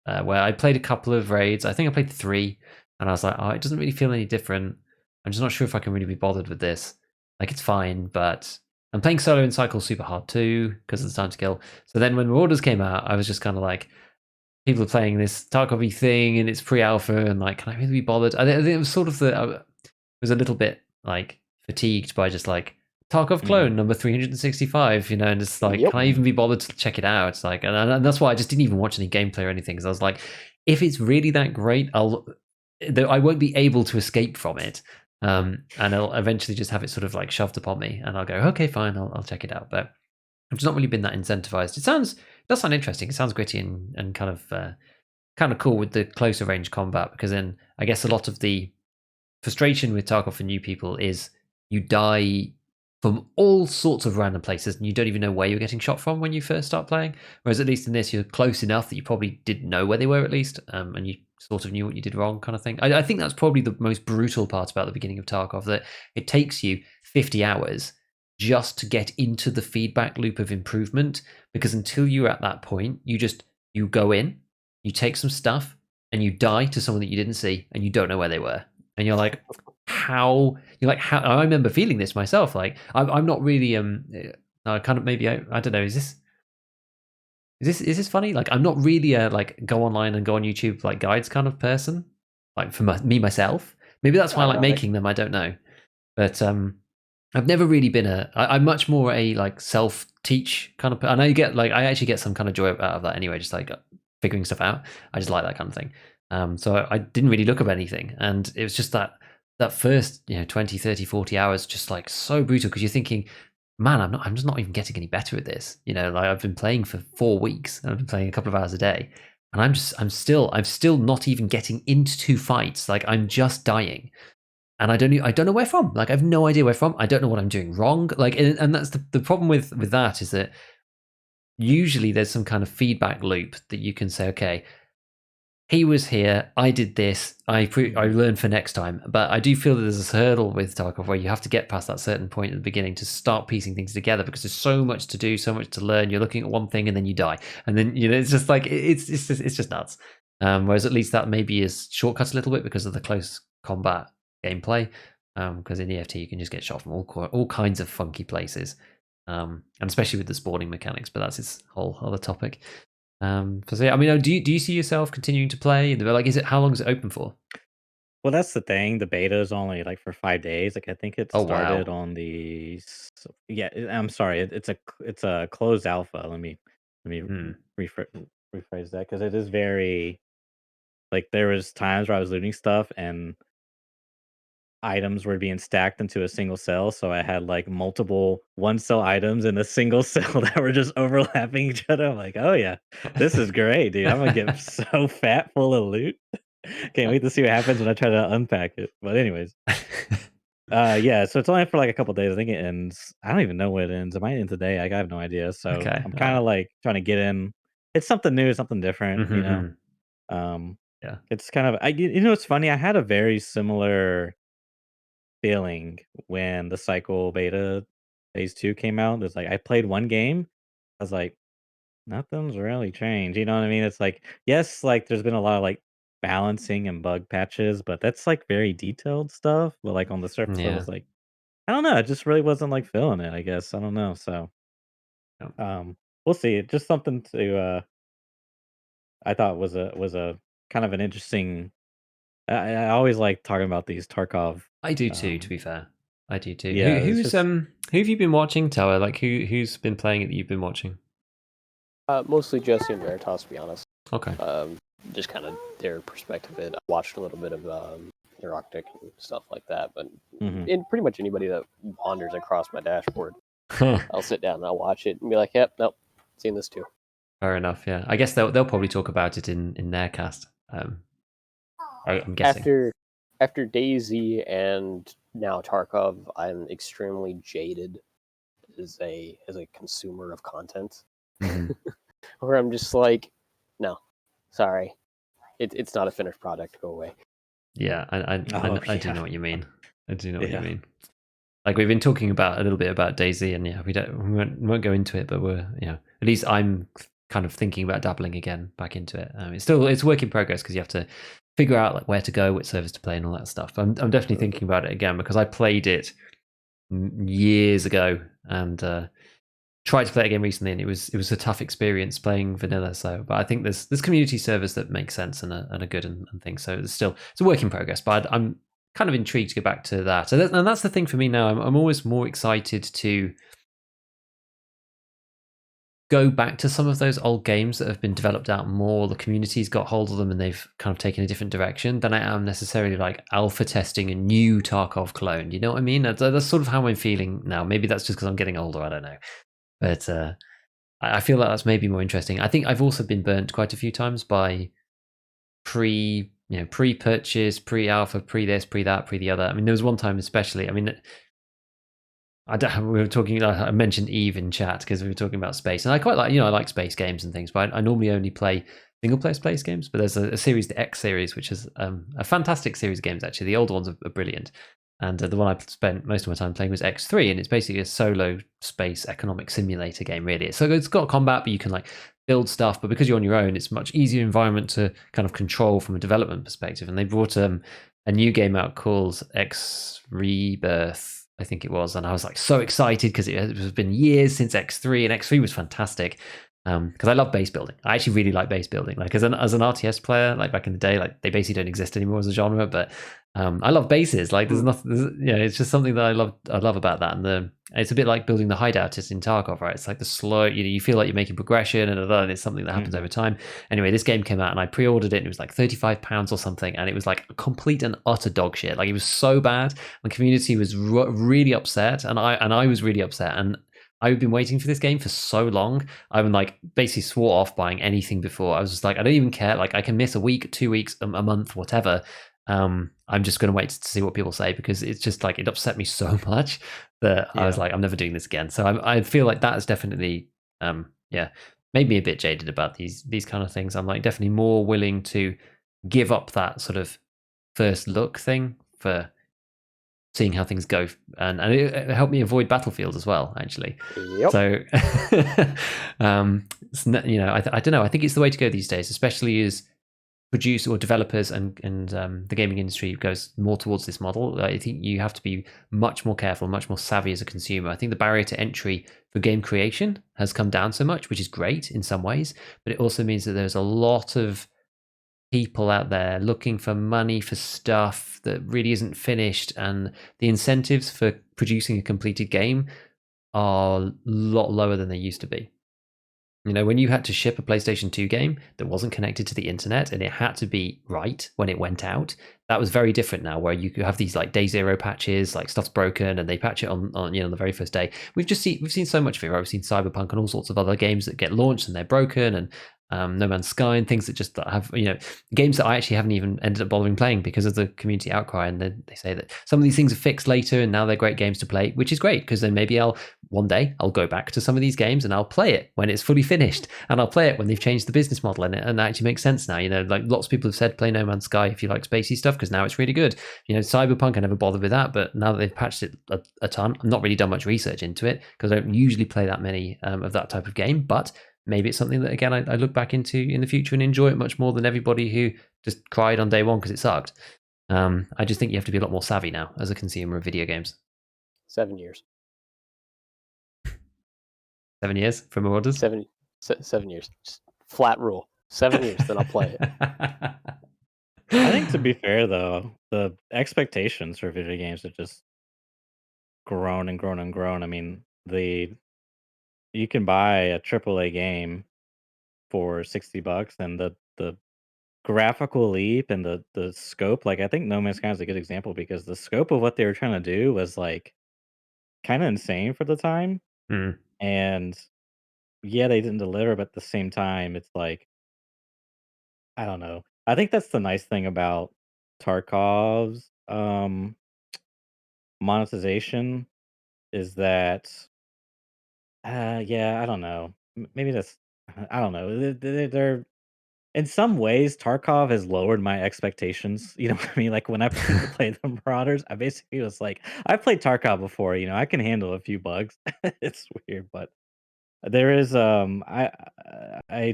where I played a couple of raids. I think I played 3, and I was like, oh, it doesn't really feel any different. I'm just not sure if I can really be bothered with this. Like, it's fine, but I'm playing solo in cycle super hard too because of the time to kill. So then when Marauders came out, I was just kind of like, people are playing this Tarkov thing and it's pre-alpha, and like, can I really be bothered? I think it was sort of I was a little bit like fatigued by just like Tarkov mhm. clone number 365, you know, and it's like, Yep. can I even be bothered to check it out? It's like, and that's why I just didn't even watch any gameplay or anything, because I was like, if it's really that great, I won't be able to escape from it. And I'll eventually just have it sort of like shoved upon me, and I'll go, okay, fine, I'll check it out. But I've just not really been that incentivized. It does sound interesting. It sounds gritty and kind of cool with the closer range combat, because then I guess a lot of the frustration with Tarkov for new people is you die from all sorts of random places and you don't even know where you're getting shot from when you first start playing. Whereas at least in this, you're close enough that you probably didn't know where they were at least, and you sort of knew what you did wrong, kind of thing. I think that's probably the most brutal part about the beginning of Tarkov, that it takes you 50 hours just to get into the feedback loop of improvement, because until you're at that point, you go in, you take some stuff, and you die to someone that you didn't see, and you don't know where they were, and you're like, how? You're like, how? I remember feeling this myself. Like, I'm not really kind of, maybe I don't know. Is this funny? Like, I'm not really a like go online and go on YouTube like guides kind of person. Like for me myself, maybe that's why I like Ironic. making them. I don't know, but I've never really been I'm much more a like self teach kind of. I know you get like, I actually get some kind of joy out of that anyway. Just like figuring stuff out. I just like that kind of thing. So I didn't really look up anything, and it was just that first 20, 30, 40 hours just like so brutal, because you're thinking, man, I'm just not even getting any better at this. Like, I've been playing for 4 weeks and I've been playing a couple of hours a day, and I'm still not even getting into fights. Like, I'm just dying, and I don't know where from. Like, I have no idea where from. I don't know what I'm doing wrong. Like, and that's the problem with that, is that usually there's some kind of feedback loop that you can say, okay, he was here, I did this, I Mhm. learned for next time. But I do feel that there's a hurdle with Tarkov where you have to get past that certain point at the beginning to start piecing things together, because there's so much to do, so much to learn. You're looking at one thing and then you die, and then it's just like it's just nuts. Whereas at least that maybe is shortcut a little bit because of the close combat gameplay. Because in EFT you can just get shot from all kinds of funky places, and especially with the spawning mechanics. But that's its whole other topic. So yeah, I mean, do you see yourself continuing to play? Like, how long is it open for? Well, that's the thing. The beta is only like for 5 days. Like I think it Oh started wow. on yeah. I'm sorry. It's a closed alpha. Let me Hmm. rephrase that because it is very like there was times where I was looting stuff and items were being stacked into a single cell. So I had like multiple one cell items in a single cell that were just overlapping each other. I'm like, oh yeah, this is great, dude. I'm gonna get so fat full of loot. Can't wait to see what happens when I try to unpack it. But anyways, yeah. So it's only for like a couple days. I think it ends. I don't even know when it ends. It might end today. I have no idea. So Okay. I'm All kind right. of like trying to get in. It's something new, something different. Mm-hmm, mm. Um, Yeah. it's kind of it's funny. I had a very similar feeling when the cycle beta phase 2 came out. It's like I played one game. I was like, nothing's really changed. You know what I mean? It's like, yes, like there's been a lot of like balancing and bug patches, but that's like very detailed stuff. But like on the surface, I Yeah. was like, I don't know. I just really wasn't like feeling it, I guess. I don't know. So Yeah. we'll see. Just something to I thought was a kind of an interesting I always like talking about these Tarkov. I do too. To Um be fair, I do too. yeah, it's just Who have you been watching, Tower? Like, who's been playing it that you've been watching? Mostly Jesse and Veritas, to be honest. Okay. Um, just kind of their perspective. I watched a little bit of Arctic and stuff like that. But Mhm. in pretty much anybody that wanders across my dashboard, Huh. I'll sit down and I'll watch it and be like, "Yep, nope, seen this too." Fair enough. Yeah, I guess they'll probably talk about it in their cast. I'm guessing. After DayZ and now Tarkov, I'm extremely jaded as a consumer of content. Mhm. Where I'm just like, no, sorry, it's not a finished product. Go away. Yeah, I Oh, do know yeah. what you mean. I do know what you Yeah. mean. Like we've been talking about a little bit about DayZ, and yeah, we won't go into it, but we're at least I'm kind of thinking about dabbling again back into it. It's work in progress because you have to figure out like where to go, which servers to play, and all that stuff. I'm definitely thinking about it again because I played it years ago and tried to play it again recently, and it was a tough experience playing vanilla. So, but I think there's community servers that make sense and are good and things. So it's a work in progress, but I'm kind of intrigued to go back to that. So and that's the thing for me now. I'm always more excited to go back to some of those old games that have been developed out more. The community's got hold of them and they've kind of taken a different direction than I am necessarily like alpha testing a new Tarkov clone. You know what I mean? That's sort of how I'm feeling now. Maybe that's just because I'm getting older. I don't know, but I feel like that's maybe more interesting. I think I've also been burnt quite a few times by pre-purchase, pre-alpha, pre-this, pre-that, pre-the other. I mean, there was one time especially. I mean, we were talking. I mentioned Eve in chat because we were talking about space, and I quite like I like space games and things, but I normally only play single-player space games. But there's a series, the X series, which is a fantastic series of games. Actually, the old ones are brilliant. And the one I spent most of my time playing was X3, and it's basically a solo space economic simulator game, really. So it's got combat, but you can like build stuff. But because you're on your own, it's a much easier environment to kind of control from a development perspective. And they brought a new game out called X Rebirth, I think it was, and I was like so excited because it has been years since X3, and X3 was fantastic. Because I love base building. I actually really like base building. Like as an RTS player, like back in the day, like they basically don't exist anymore as a genre. But I love bases. Like there's nothing. It's just something that I love. I love about that. And it's a bit like building the hideout in Tarkov, right? It's like the slow. You feel like you're making progression, and it's something that happens over time. Anyway, this game came out, and I pre-ordered it, and it was like £35 or something, and it was like a complete and utter dog shit. Like it was so bad. The community was really upset, and I was really upset. And I've been waiting for this game for so long. I'm like basically swore off buying anything before. I was just like, I don't even care. Like I can miss a week, 2 weeks, a month, whatever. I'm just going to wait to see what people say because it's just like it upset me so much that I was like, I'm never doing this again. So I feel like that is definitely, made me a bit jaded about these kind of things. I'm like definitely more willing to give up that sort of first look thing for seeing how things go, and it helped me avoid battlefields as well, actually. Yep. So, I don't know. I think it's the way to go these days, especially as produce or developers and the gaming industry goes more towards this model. I think you have to be much more careful, much more savvy as a consumer. I think the barrier to entry for game creation has come down so much, which is great in some ways, but it also means that there's a lot of people out there looking for money for stuff that really isn't finished, and the incentives for producing a completed game are a lot lower than they used to be. When you had to ship a PlayStation 2 game that wasn't connected to the internet and it had to be right when it went out, that was very different now, where you could have these like day zero patches, like stuff's broken and they patch it on the very first day. We've seen so much of it, right? We've seen Cyberpunk and all sorts of other games that get launched and they're broken, and No Man's Sky and things that just have, games that I actually haven't even ended up bothering playing because of the community outcry. And then they say that some of these things are fixed later and now they're great games to play, which is great because then maybe one day I'll go back to some of these games and I'll play it when it's fully finished, and I'll play it when they've changed the business model and it actually makes sense now. Like lots of people have said, play No Man's Sky if you like spacey stuff because now it's really good. Cyberpunk, I never bothered with that, but now that they've patched it a ton, I've not really done much research into it because I don't usually play that many of that type of game, but maybe it's something that, again, I look back into in the future and enjoy it much more than everybody who just cried on day one because it sucked. I just think you have to be a lot more savvy now as a consumer of video games. 7 years. 7 years for Marauders? 7 years. Just flat rule. 7 years, then I'll play it. I think to be fair, though, the expectations for video games have just grown and grown and grown. I mean, you can buy a AAA game for $60 and the graphical leap and the scope. Like I think No Man's Sky is a good example because the scope of what they were trying to do was like kind of insane for the time. Mm, And yeah, they didn't deliver, but at the same time, it's like I don't know. I think that's the nice thing about Tarkov's monetization is that yeah, I don't know. Maybe that's I don't know. They're in some ways Tarkov has lowered my expectations. You know what I mean? Like when I played the Marauders, I basically was like, I've played Tarkov before. You know, I can handle a few bugs. It's weird, but there is I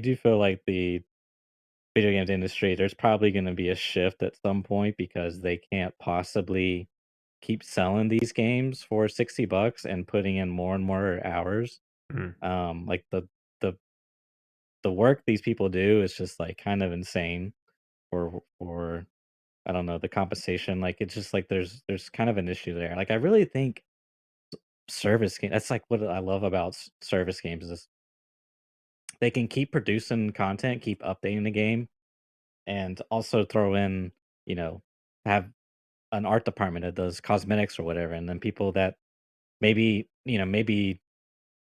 do feel like the video games industry, there's probably gonna be a shift at some point because they can't possibly keep selling these games for 60 bucks and putting in more and more hours. mm, Like the the work these people do is just like kind of insane for I don't know, the compensation. Like it's just like there's kind of an issue there. Like I really think service game that's like what I love about service games is they can keep producing content, keep updating the game, and also throw in, you know, have an art department that does cosmetics or whatever, and then people that maybe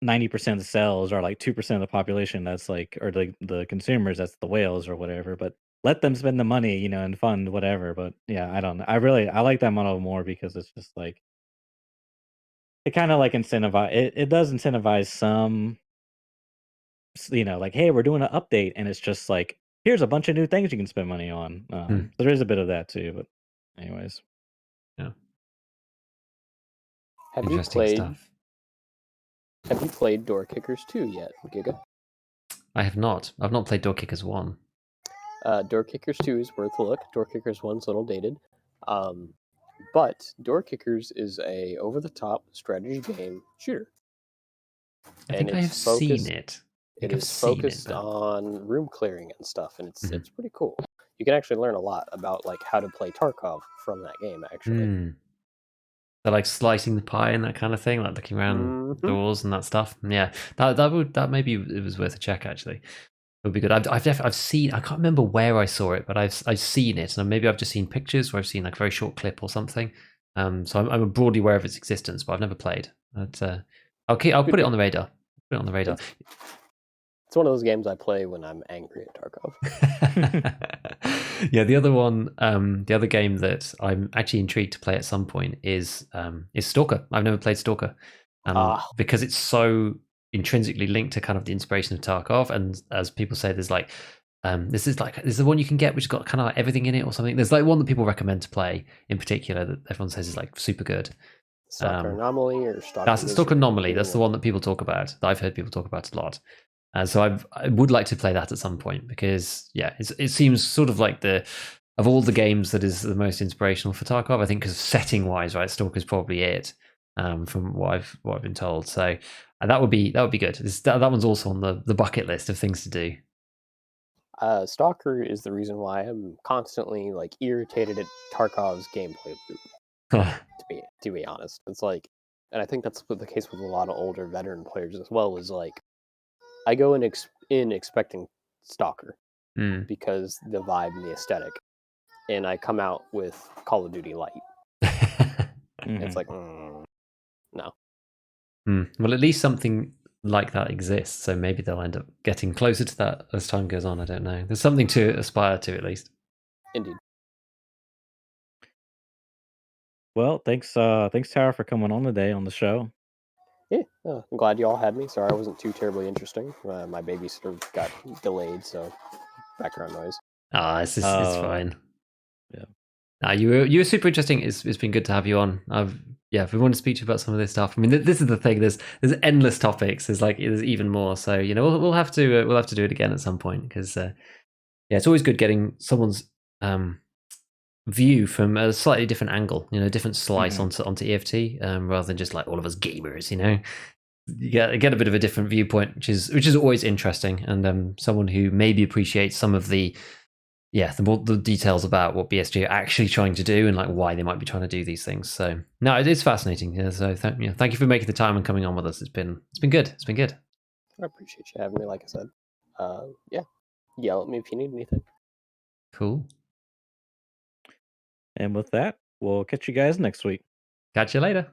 90% of the sales are like 2% of the population that's like or the consumers, that's the whales or whatever, but let them spend the money, and fund whatever, but yeah, I don't know. I like that model more because it's just like it kinda like it does incentivize some like, "Hey, we're doing an update," and it's just like, "Here's a bunch of new things you can spend money on." mm. So there is a bit of that too, but anyways. Yeah, Have you interesting played stuff. Have you played Door Kickers 2 yet, Giga? I have not. I've not played Door Kickers 1. Door Kickers 2 is worth a look. Door Kickers 1's a little dated. Um, but Door Kickers is a over-the-top strategy game shooter. I And think I it's have seen focused it. I it think I've is seen it, focused but on room clearing and stuff, and Mhm. it's pretty cool. You can actually learn a lot about like how to play Tarkov from that game actually. Mm. They're like slicing the pie and that kind of thing, like looking around Hmm. doors and that stuff. Yeah, that maybe it was worth a check actually. It would be good. I've seen. I can't remember where I saw it, but I've seen it, and maybe I've just seen pictures or I've seen like a very short clip or something. So I'm broadly aware of its existence, but I've never played. But I'll Good put it game. on the radar. Put it on the radar. It's it's one of those games I play when I'm angry at Tarkov. Yeah, the other one, the other game that I'm actually intrigued to play at some point is Stalker. I've never played Stalker, Ah, because it's so intrinsically linked to kind of the inspiration of Tarkov, and as people say, there's like this is the one you can get which has got kind of like everything in it or something. There's like one that people recommend to play in particular that everyone says is like super good. Stalker Um, Anomaly or Stalker that's Stalker Misery, Anomaly. either That's the one. one that people talk about. That I've heard people talk about a lot. So I would like to play that at some point because yeah, it seems sort of like the of all the games that is the most inspirational for Tarkov. I think because setting wise, right, Stalker's probably it, from what I've been told. So that would be good. That one's also on the bucket list of things to do. Stalker is the reason why I'm constantly like irritated at Tarkov's gameplay loop. To be honest, it's like, and I think that's the case with a lot of older veteran players as well. Is like I go in expecting Stalker Mm. because the vibe and the aesthetic, and I come out with Call of Duty Light. It's Mhm. like no. Well, at least something like that exists, so maybe they'll end up getting closer to that as time goes on. I don't know. There's something to aspire to at least. Indeed. Well, thanks Tara for coming on today on the show. Yeah, I'm glad you all had me. Sorry I wasn't too terribly interesting. My babysitter got delayed, so background noise. It's Oh, fine. yeah. You were super interesting. It's been good to have you on. Yeah, if we want to speak to you about some of this stuff, I mean, this is the thing. There's endless topics. There's even more. So we'll have to do it again at some point because yeah, it's always good getting someone's view from a slightly different angle. Different slice Mhm. onto EFT, rather than just like all of us gamers. You get a bit of a different viewpoint, which is always interesting, and someone who maybe appreciates some of the the details about what BSG are actually trying to do and like why they might be trying to do these things. So no, it is fascinating. Yeah, so thank you for making the time and coming on with us. It's been good. It's been good. I appreciate you having me. Like I said, yeah, yell at me if you need anything. Cool. And with that, we'll catch you guys next week. Catch you later.